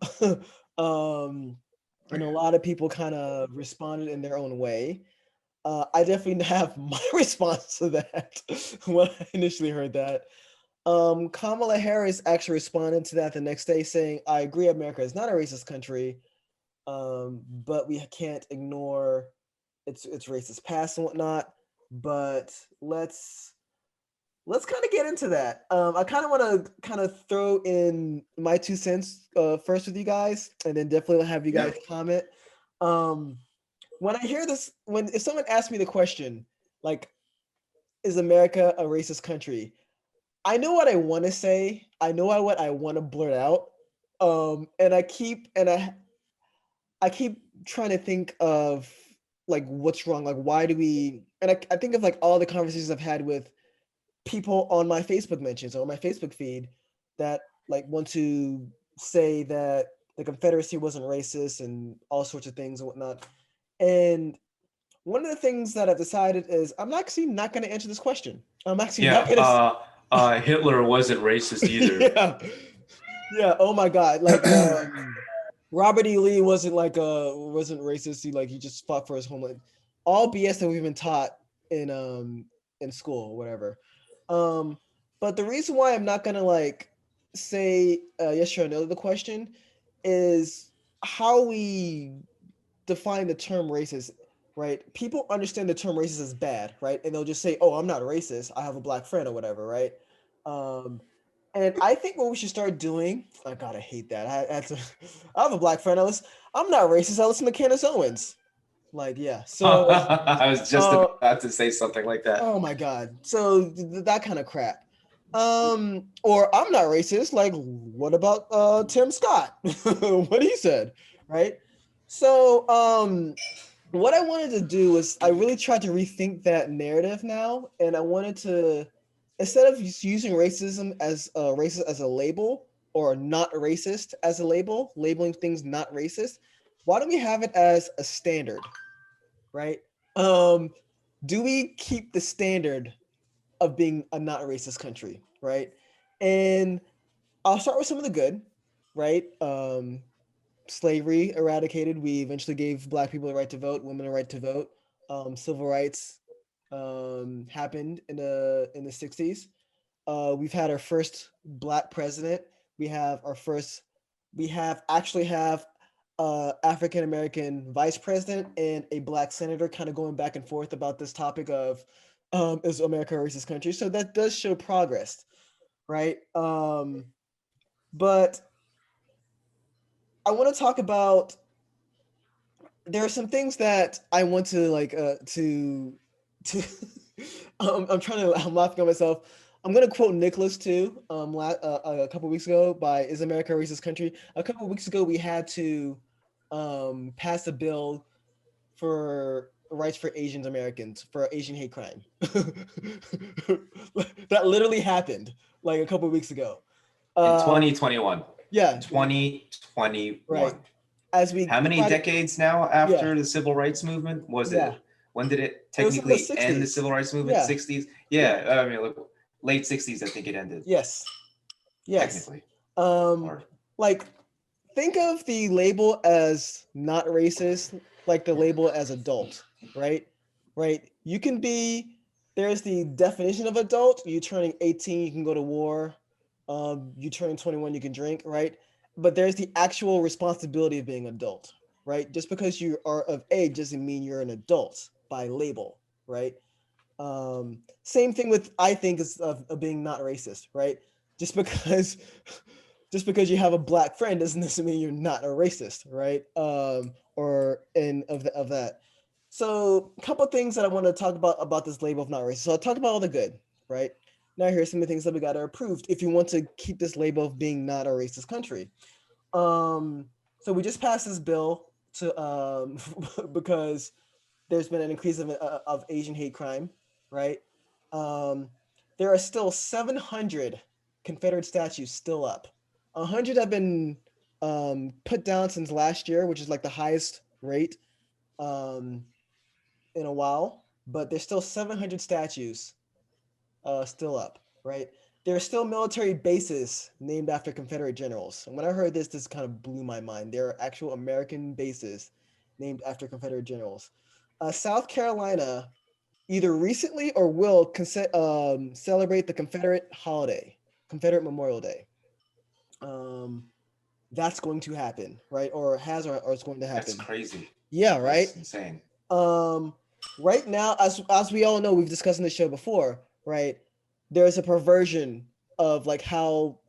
And a lot of people kind of responded in their own way. I definitely have my response to that when I initially heard that. Kamala Harris actually responded to that the next day saying, I agree, America is not a racist country, but we can't ignore its racist past and whatnot. But let's kind of get into that. I kind of want to kind of throw in my 2 cents first with you guys, and then definitely have you guys comment. When I hear this, if someone asks me the question, like, is America a racist country? I know what I want to say. I know what I want to blurt out. And I keep trying to think of like what's wrong. Like, why do we? And I think of like all the conversations I've had with people on my Facebook mentions or my Facebook feed that like want to say that the Confederacy wasn't racist and all sorts of things and whatnot. And one of the things that I've decided is I'm actually not going to answer this question. I'm actually not going to. Hitler wasn't racist either. Yeah. Oh my God. Like Robert E. Lee wasn't racist. He just fought for his homeland. All BS that we've been taught in school or whatever. But the reason why I'm not gonna like say yes or no to the question is how we define the term racist, right? People understand the term racist as bad, right? And they'll just say, "Oh, I'm not racist. I have a black friend or whatever," right? And I think what we should start doing, oh God, I hate that. I have a black friend. I'm not racist. I listen to Candace Owens. Like, yeah. So I was just about to say something like that. Oh my God. So that kind of crap. Or I'm not racist. Like, what about Tim Scott? What he said, right? So what I wanted to do was I really tried to rethink that narrative now, and I wanted to, instead of using racism as racist as a label or not racist as a label, labeling things not racist, why don't we have it as a standard, right? Do we keep the standard of being a not racist country, right? And I'll start with some of the good, right? Slavery eradicated. We eventually gave Black people the right to vote, women the right to vote. Civil rights happened in the 60s. We've had our first Black president. We have actually have African American vice president and a Black senator, kind of going back and forth about this topic of is America a racist country? So that does show progress, right? But I want to talk about, there are some things that I want to I'm laughing at myself. I'm gonna quote Nicholas too. A couple weeks ago by "Is America a Racist Country?" A couple weeks ago, we had to pass a bill for rights for Asian Americans for Asian hate crime. That literally happened like a couple weeks ago. In 2021. Yeah. 2021. Right. As we How many decades now after the civil rights movement was Yeah. it? When did it It was in technically the end the 60s. civil rights movement? Yeah. 60s? Yeah, I mean, look, late 60s, I think it ended. Yes. Technically. Like, think of the label as not racist, like the label as adult, right? Right. You can be, there's the definition of adult. You turning 18, you can go to war. You turning 21, you can drink, right? But there's the actual responsibility of being adult, right? Just because you are of age doesn't mean you're an adult by label, right? Same thing with, I think, is of being not racist, right? Just because you have a Black friend doesn't necessarily mean you're not a racist, right? Of that. So a couple of things that I want to talk about this label of not racist. So I'll talk about all the good, right? Now here's some of the things that we got approved if you want to keep this label of being not a racist country. So we just passed this bill to because there's been an increase of Asian hate crime, right? There are still 700 Confederate statues still up. 100 have been put down since last year, which is like the highest rate in a while, but there's still 700 statues still up, right? There are still military bases named after Confederate generals. And when I heard this kind of blew my mind. There are actual American bases named after Confederate generals. South Carolina either recently or will celebrate the Confederate holiday, Confederate Memorial Day. That's going to happen, right? Or it's going to happen. That's crazy. Yeah, right? That's insane. Right now, as we all know, we've discussed in the show before, right? There's a perversion of like how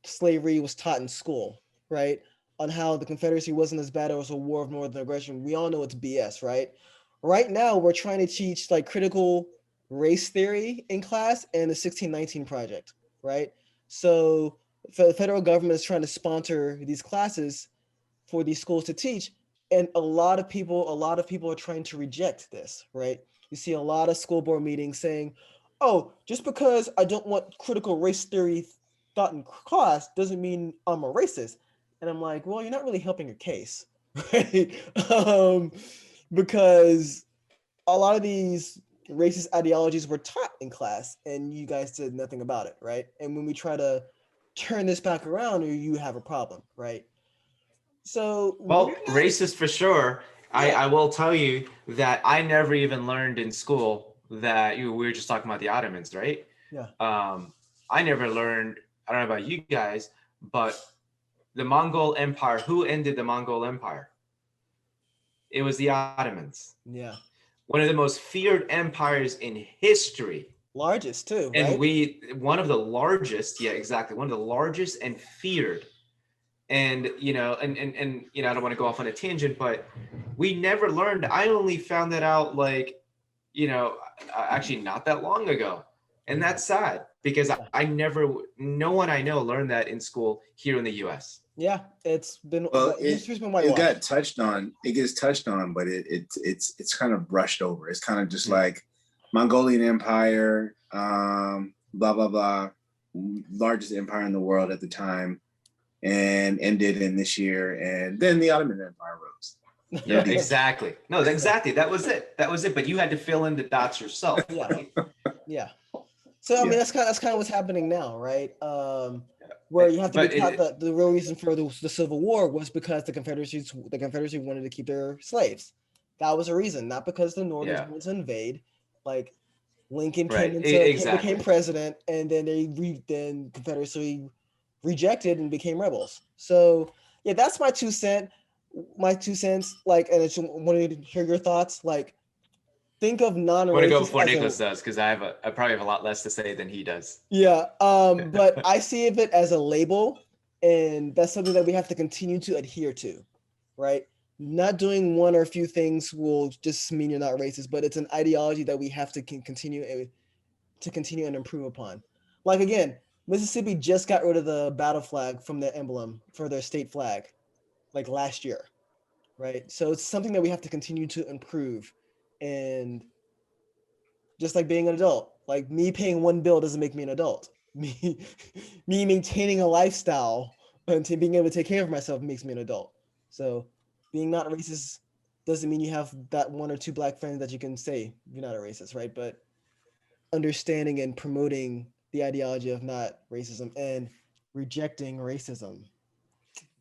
slavery was taught in school, right? On how the Confederacy wasn't as bad as a war of northern aggression. We all know it's BS, right? Right now, we're trying to teach like critical race theory in class and the 1619 Project, right? So the federal government is trying to sponsor these classes for these schools to teach, and a lot of people are trying to reject this, right? You see a lot of school board meetings saying, "Oh, just because I don't want critical race theory taught in class doesn't mean I'm a racist." And I'm like, well, you're not really helping your case, right? Because a lot of these racist ideologies were taught in class and you guys did nothing about it, right? And when we try to turn this back around, you have a problem, right? So, well, racist for sure. Yeah. I will tell you that I never even learned in school that we were just talking about the Ottomans, right? Yeah. I never learned, I don't know about you guys, but the Mongol Empire, who ended the Mongol Empire? It was the Ottomans. Yeah. One of the most feared empires in history. Largest too, and right? One of the largest, yeah, exactly. One of the largest and feared. And, and I don't want to go off on a tangent, but we never learned. I only found that out like, actually not that long ago. And that's sad because no one I know learned that in school here in the US. Yeah, it's been, it got touched on. It gets touched on, but it's kind of brushed over. It's kind of just like Mongolian Empire, blah, blah, blah, largest empire in the world at the time, and ended in this year. And then the Ottoman Empire rose. Yeah, exactly. No, exactly. That was it. But you had to fill in the dots yourself. Yeah. Right? Yeah. So, I mean, that's kind of what's happening now, right? Where you have to be taught the real reason for the Civil War was because the Confederacy wanted to keep their slaves. That was a reason, not because the Northerners wanted to invade. Like, Lincoln Right, became exactly. president, and then then Confederacy rejected and became rebels. So yeah, that's my 2 cents. My 2 cents. Like, and I just wanted to hear your thoughts. Like, think of I'm gonna go non-racist before as Nicholas a does because I probably have a lot less to say than he does. yeah. But I see it as a label, and that's something that we have to continue to adhere to, right? Not doing one or a few things will just mean you're not racist, but it's an ideology that we have to continue and improve upon. Like again, Mississippi just got rid of the battle flag from their emblem for their state flag, like last year, right? So it's something that we have to continue to improve, and just like being an adult, like me paying one bill doesn't make me an adult. Me, me maintaining a lifestyle and being able to take care of myself makes me an adult. So being not racist doesn't mean you have that one or two black friends that you can say you're not a racist, right? But understanding and promoting the ideology of not racism and rejecting racism.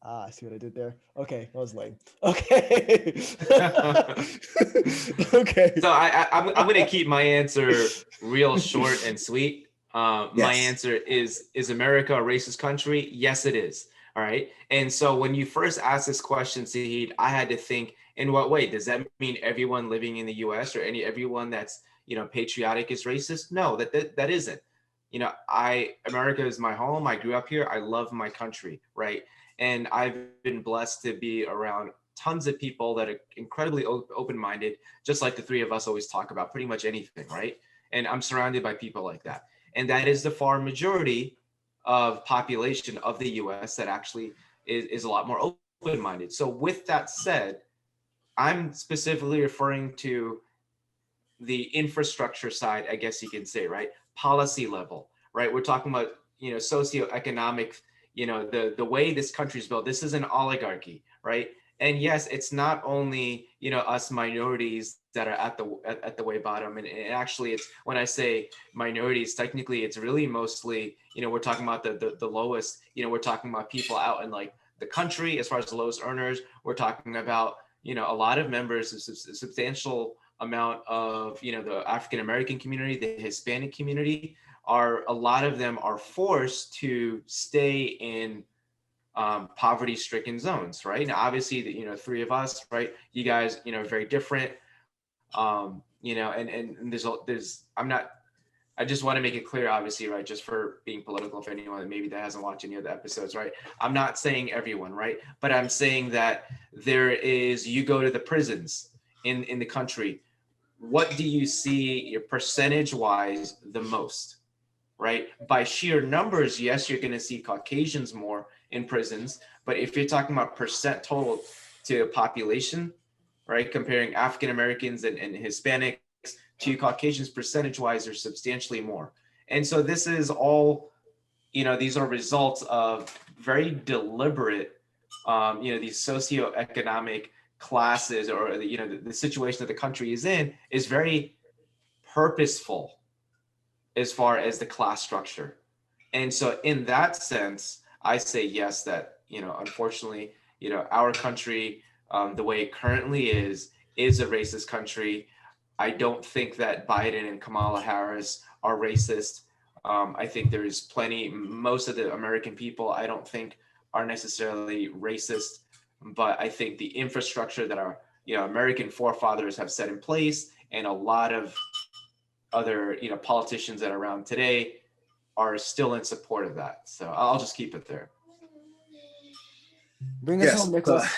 Ah, I see what I did there. Okay, that was lame. Okay. Okay. So I'm gonna keep my answer real short and sweet. My Yes. answer is America a racist country? Yes, it is. All right. And so when you first asked this question, Saeed, I had to think, in what way? Does that mean everyone living in the US or everyone that's, patriotic is racist? No, that isn't. America is my home. I grew up here. I love my country, right? And I've been blessed to be around tons of people that are incredibly open-minded, just like the three of us always talk about pretty much anything, right? And I'm surrounded by people like that. And that is the far majority of population of the US that actually is a lot more open-minded. So with that said, I'm specifically referring to the infrastructure side, I guess you can say, right? Policy level, right? We're talking about, socioeconomic, the way this country is built. This is an oligarchy, right? And yes, it's not only, us minorities that are at the way bottom. And actually, it's, when I say minorities, technically, it's really mostly, we're talking about the lowest, we're talking about people out in like the country, as far as the lowest earners. We're talking about, a lot of members, a substantial amount of, the African American community, the Hispanic community, a lot of them are forced to stay in poverty-stricken zones, right? Now, obviously, three of us, right? You guys, very different, and I just want to make it clear, obviously, right? Just for being political, if anyone that hasn't watched any of the episodes, right? I'm not saying everyone, right? But I'm saying that you go to the prisons in the country. What do you see percentage-wise the most, right? By sheer numbers, yes, you're going to see Caucasians more in prisons. But if you're talking about percent total to population, right, comparing African Americans and Hispanics to Caucasians, percentage-wise, are substantially more. And so this is all, these are results of very deliberate, these socioeconomic classes, or the situation that the country is in is very purposeful as far as the class structure. And so in that sense, I say yes, that, unfortunately, our country, the way it currently is a racist country. I don't think that Biden and Kamala Harris are racist. I think there's most of the American people, I don't think, are necessarily racist, but I think the infrastructure that our American forefathers have set in place, and a lot of other politicians that are around today, are still in support of that. So I'll just keep it there. Bring us home, Nicholas.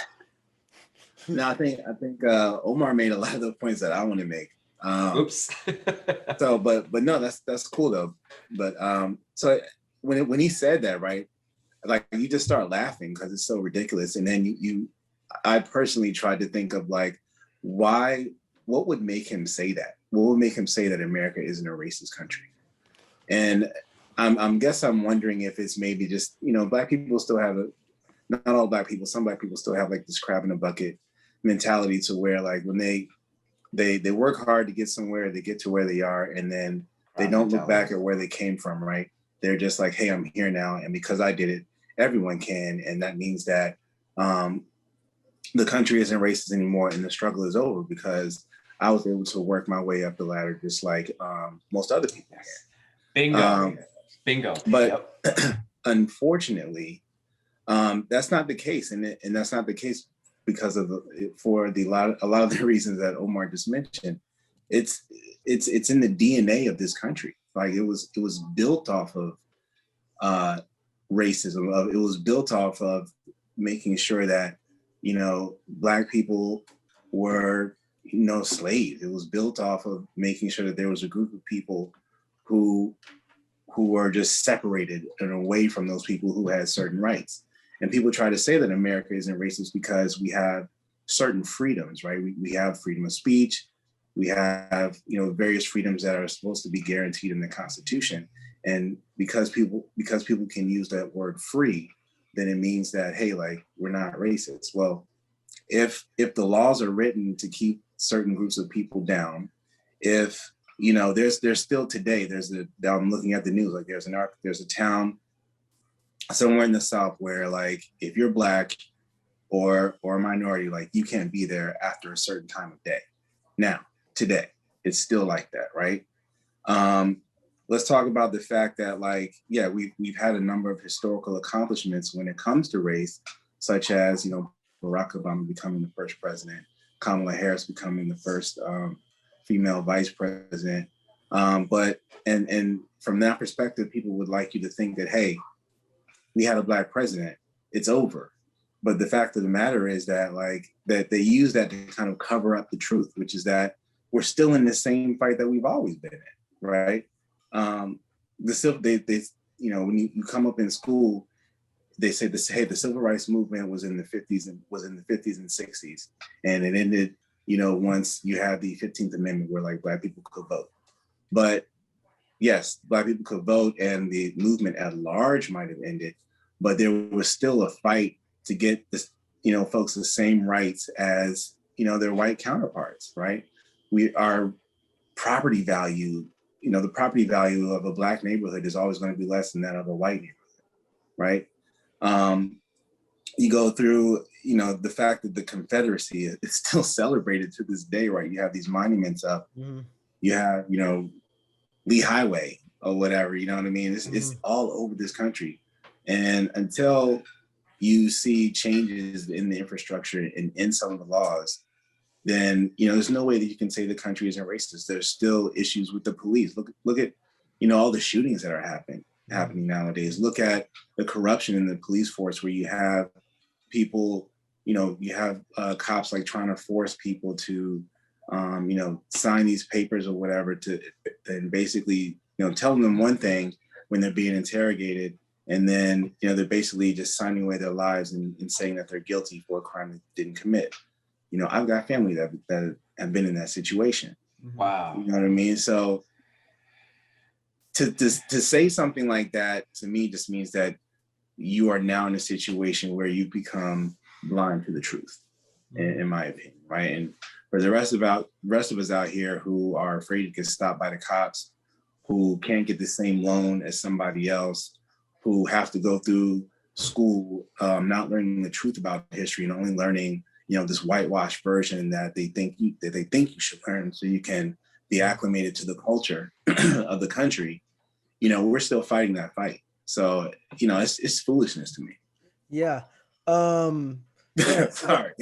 No, I think Omar made a lot of the points that I want to make. Oops. So, but no, that's cool though. But so when he said that, right, like you just start laughing because it's so ridiculous. And then I personally tried to think of like, what would make him say that? What would make him say that America isn't a racist country? And I'm wondering if it's maybe just, Black people still have not all Black people, some Black people still have like this crab in a bucket mentality, to where like when they work hard to get somewhere, they get to where they are, and then they don't look back at where they came from, right? They're just like, hey, I'm here now, and because I did it, everyone can. And that means that the country isn't racist anymore and the struggle is over, because I was able to work my way up the ladder just like most other people can. Bingo. Bingo. But unfortunately, that's not the case, and that's not the case because of a lot of the reasons that Omar just mentioned. It's in the DNA of this country. Like it was built off of racism. It was built off of making sure that Black people were slaves. It was built off of making sure that there was a group of people who were just separated and away from those people who had certain rights. And people try to say that America isn't racist because we have certain freedoms, right? We have freedom of speech. We have, various freedoms that are supposed to be guaranteed in the Constitution. And because people can use that word free, then it means that, hey, like, we're not racist. Well, if the laws are written to keep certain groups of people down, if there's still today, I'm looking at the news, like there's a town somewhere in the South where, like, if you're Black or a minority, like, you can't be there after a certain time of day. Now, today, it's still like that, right? Let's talk about the fact that, like, yeah, we've had a number of historical accomplishments when it comes to race, such as, Barack Obama becoming the first president, Kamala Harris becoming the first female vice president. But from that perspective, people would like you to think that, hey, we had a Black president, it's over. But the fact of the matter is that, like, that they use that to kind of cover up the truth, which is that we're still in the same fight that we've always been in, right? When you come up in school, they say the civil rights movement was in the 50s and 60s, and it ended, once you had the 15th Amendment where, like, Black people could vote. But yes, Black people could vote, and the movement at large might have ended, but there was still a fight to get this, folks the same rights as, their white counterparts, right? Our property value, the property value of a Black neighborhood is always going to be less than that of a white neighborhood, right? You go through, the fact that the Confederacy is still celebrated to this day, right? You have these monuments up. Mm-hmm. You have, Lee Highway or whatever, you know what I mean? It's all over this country. And until you see changes in the infrastructure and in some of the laws, then, there's no way that you can say the country isn't racist. There's still issues with the police. Look at, all the shootings that are happening nowadays. Look at the corruption in the police force, where you have people, you have cops, like, trying to force people to, sign these papers or whatever and basically, telling them one thing when they're being interrogated. And then, they're basically just signing away their lives and saying that they're guilty for a crime they didn't commit. I've got family that have been in that situation. Wow. You know what I mean? So to say something like that, to me, just means that you are now in a situation where you become blind to the truth, in my opinion, right? And for the rest of us out here who are afraid to get stopped by the cops, who can't get the same loan as somebody else, who have to go through school not learning the truth about history and only learning, this whitewashed version that they think you should learn so you can be acclimated to the culture of the country, we're still fighting that fight. So, it's foolishness to me. Yeah. Sorry.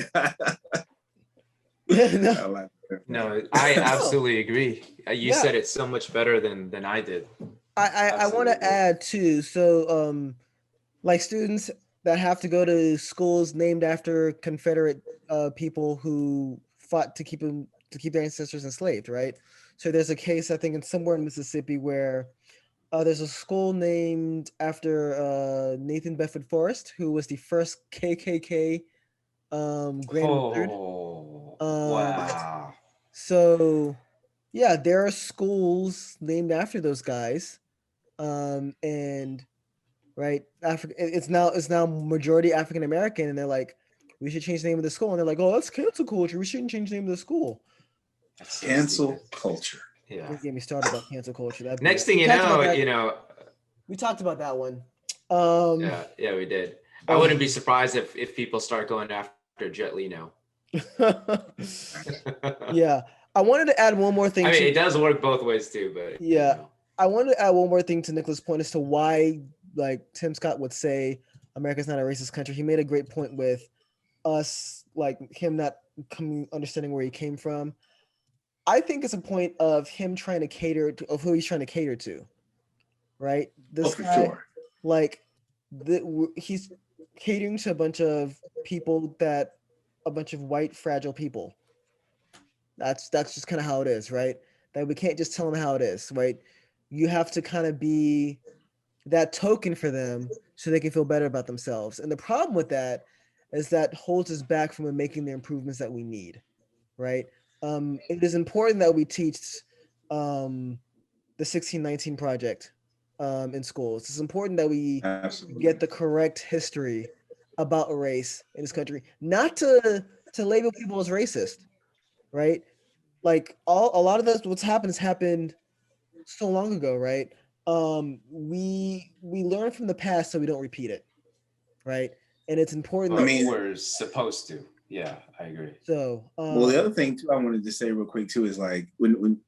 No, I absolutely agree. You said it so much better than I did. I want to add too. So, like, students that have to go to schools named after Confederate people who fought to keep their ancestors enslaved, right? So there's a case, I think, somewhere in Mississippi where there's a school named after Nathan Bedford Forrest, who was the first KKK Grand Wizard. Wow. So, yeah, there are schools named after those guys, and right, it's now majority African American, and they're like, we should change the name of the school, and they're like, oh, that's cancel culture. We shouldn't change the name of the school. So cancel culture. Yeah. Don't get me started about cancel culture. Next thing you know, we talked about that one. Yeah, we did. I wouldn't be surprised if people start going after Jet Li now. Yeah. I wanted to add one more thing. I mean, it does work both ways too, but yeah, I wanted to add one more thing to Nicholas' point as to why, like Tim Scott would say, America's not a racist country. He made a great point with us, like him not understanding where he came from. I think it's a point of him trying to cater to, of who he's trying to cater to, right? This for guy, sure. like, he's catering to a bunch of people a bunch of white fragile people. That's just kind of how it is, right? That we can't just tell them how it is, right? You have to kind of be that token for them so they can feel better about themselves. And the problem with that is that holds us back from making the improvements that we need, right? It is important that we teach the 1619 project in schools. It's important that we Absolutely. get the correct history about race in this country, not to label people as racist, right? Like a lot of this, what's happened has happened so long ago, right? We learn from the past so we don't repeat it, right? And it's important. But I mean, we're supposed to. Yeah, I agree. So, well, the other thing too, I wanted to say real quick too is like when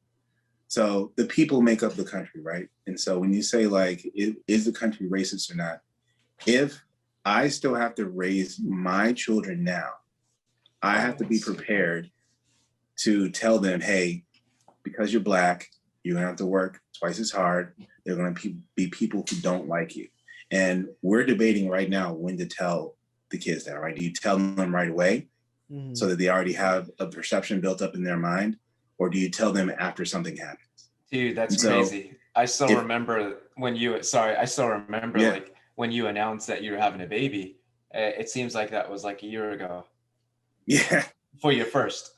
so the people make up the country, right? And so when you say like, is the country racist or not? If I still have to raise my children now, I have to be prepared to tell them, hey, because you're Black, you're gonna have to work twice as hard. There are gonna be people who don't like you. And we're debating right now when to tell the kids that, right? Do you tell them right away so that they already have a perception built up in their mind? Or do you tell them after something happens? Dude, that's crazy. I still remember when you, like when you announced that you were having a baby. It seems like that was like a year ago. Yeah. For your first.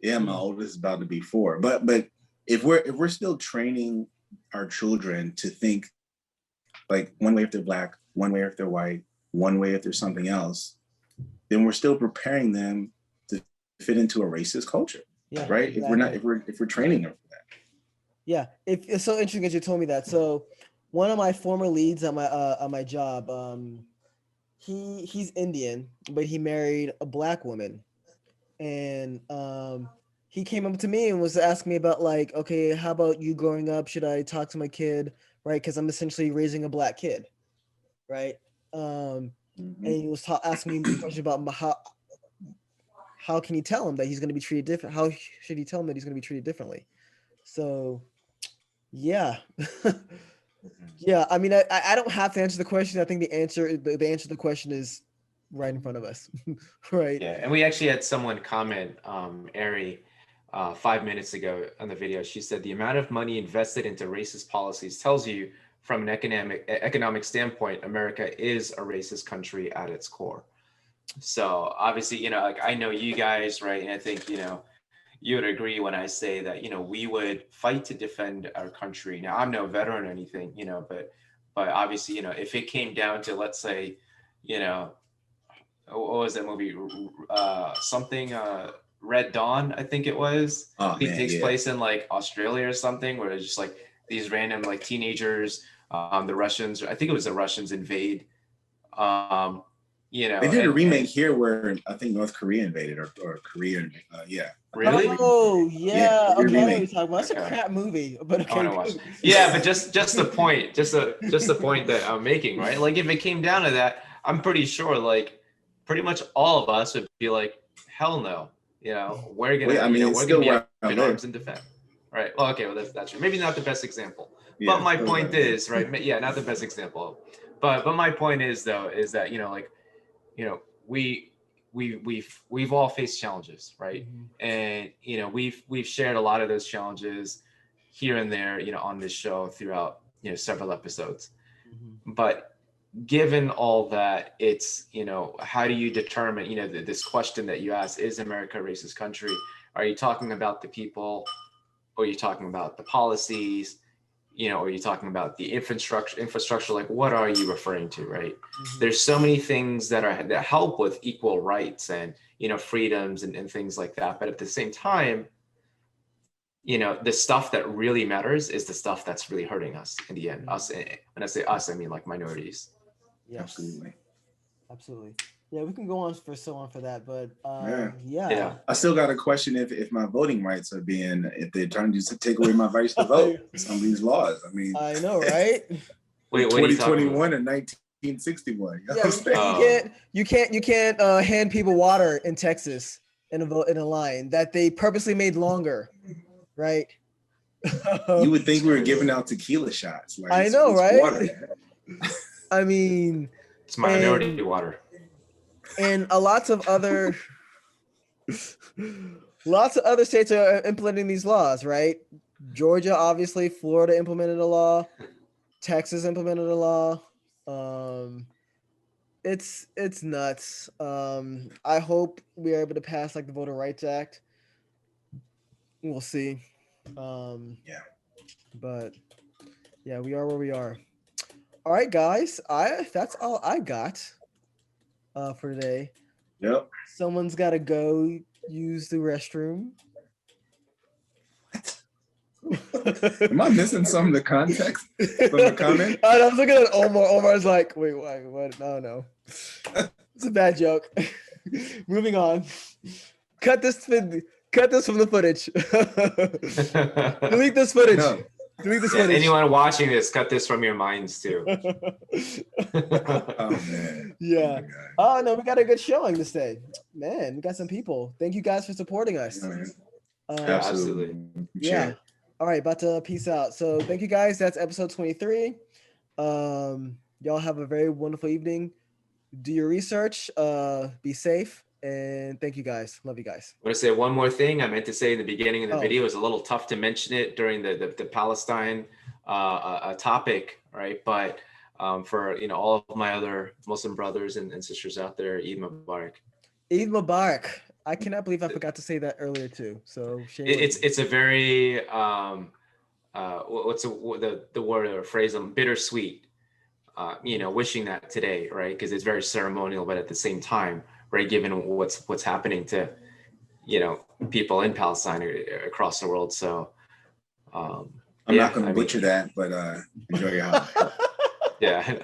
Yeah, my oldest is about to be 4. But if we're still training our children to think like one way if they're Black, one way if they're white, one way if there's something else, then we're still preparing them to fit into a racist culture. Yeah, right? Exactly. If we're training them for that. Yeah, it's so interesting that you told me that. So one of my former leads on my job, he's Indian, but he married a Black woman. And he came up to me and was asking me about like, okay, how about you growing up? Should I talk to my kid, right? Because I'm essentially raising a Black kid, right? And he was asking me a question about how can he tell him that he's going to be treated different? How should he tell him that he's going to be treated differently? So, yeah. Yeah, I mean, I don't have to answer the question. I think the answer to the question is right in front of us. Right. Yeah, and we actually had someone comment, Ari, 5 minutes ago on the video. She said the amount of money invested into racist policies tells you from an economic standpoint, America is a racist country at its core. So obviously, like I know you guys, right? And I think, you would agree when I say that, we would fight to defend our country. Now, I'm no veteran or anything, but obviously, if it came down to, let's say, what was that movie? Red Dawn, I think it was. It takes place in like Australia or something, where it's just like these random like teenagers, the Russians, I think it was the Russians invade. They did a remake here where I think North Korea invaded or Korea. Yeah. Really? Oh yeah. Okay, I know what you're talking about. That's a crap movie, but okay. I want to watch. Yeah, but just the point, just the point that I'm making, right? Like if it came down to that, I'm pretty sure like pretty much all of us would be like, hell no. We're gonna, we're gonna be up in arms and defend. Right. Well, okay. Well, that's true. Maybe not the best example, but my point is, right? Yeah, not the best example, but my point is though, is that we've all faced challenges, right? And we've shared a lot of those challenges here and there, on this show throughout several episodes. But given all that, it's how do you determine this question that you asked, is America a racist country? Are you talking about the people, or are you talking about the policies, or are you talking about the infrastructure? Like what are you referring to, right? There's so many things that help with equal rights and freedoms and things like that, but at the same time, the stuff that really matters is the stuff that's really hurting us in the end. Us, when I say us, I mean like minorities. Yes. Absolutely. Yeah, we can go on for so on for that, but Yeah. Yeah. I still got a question if my voting rights are if they're trying to take away my rights to vote. Some of these laws. I mean, I know, right? Wait, what are you talking 2021 and 1961. You know Yeah, what I'm saying? you can't hand people water in Texas in a line that they purposely made longer, right? You would think we were giving out tequila shots. Like, I know, it's right? water. I mean, It's minority water. and lots of other states are implementing these laws, right? Georgia, obviously, Florida implemented a law, Texas implemented a law. It's nuts. I hope we are able to pass like the Voter Rights Act. We'll see. Yeah. But yeah, we are where we are. All right, guys. That's all I got for today. Yep. Someone's got to go use the restroom. Am I missing some of the context from the comment? I was looking at Omar. Omar's like, wait, what? No. It's a bad joke. Moving on. Cut this from the footage. Delete this footage. No. Delete this Yeah, footage. anyone watching this, cut this from your minds too. Oh man. Yeah. Oh no, we got a good showing this day. Man, we got some people. Thank you guys for supporting us. Absolutely. Yeah. All right, about to peace out. So thank you guys. That's episode 23. Y'all have a very wonderful evening. Do your research. Be safe. And thank you guys. Love you guys. I want to say one more thing. I meant to say in the beginning of the video, it was a little tough to mention it during the Palestine topic, right? But for all of my other Muslim brothers and sisters out there, Eid Mubarak. Eid Mubarak. I cannot believe I forgot to say that earlier too. So shame it's a very what's the word or phrase? Bittersweet. Wishing that today, right? Because it's very ceremonial, but at the same time, right, given what's happening to people in Palestine across the world. So I'm not going to butcher that, but enjoy your holiday. Yeah.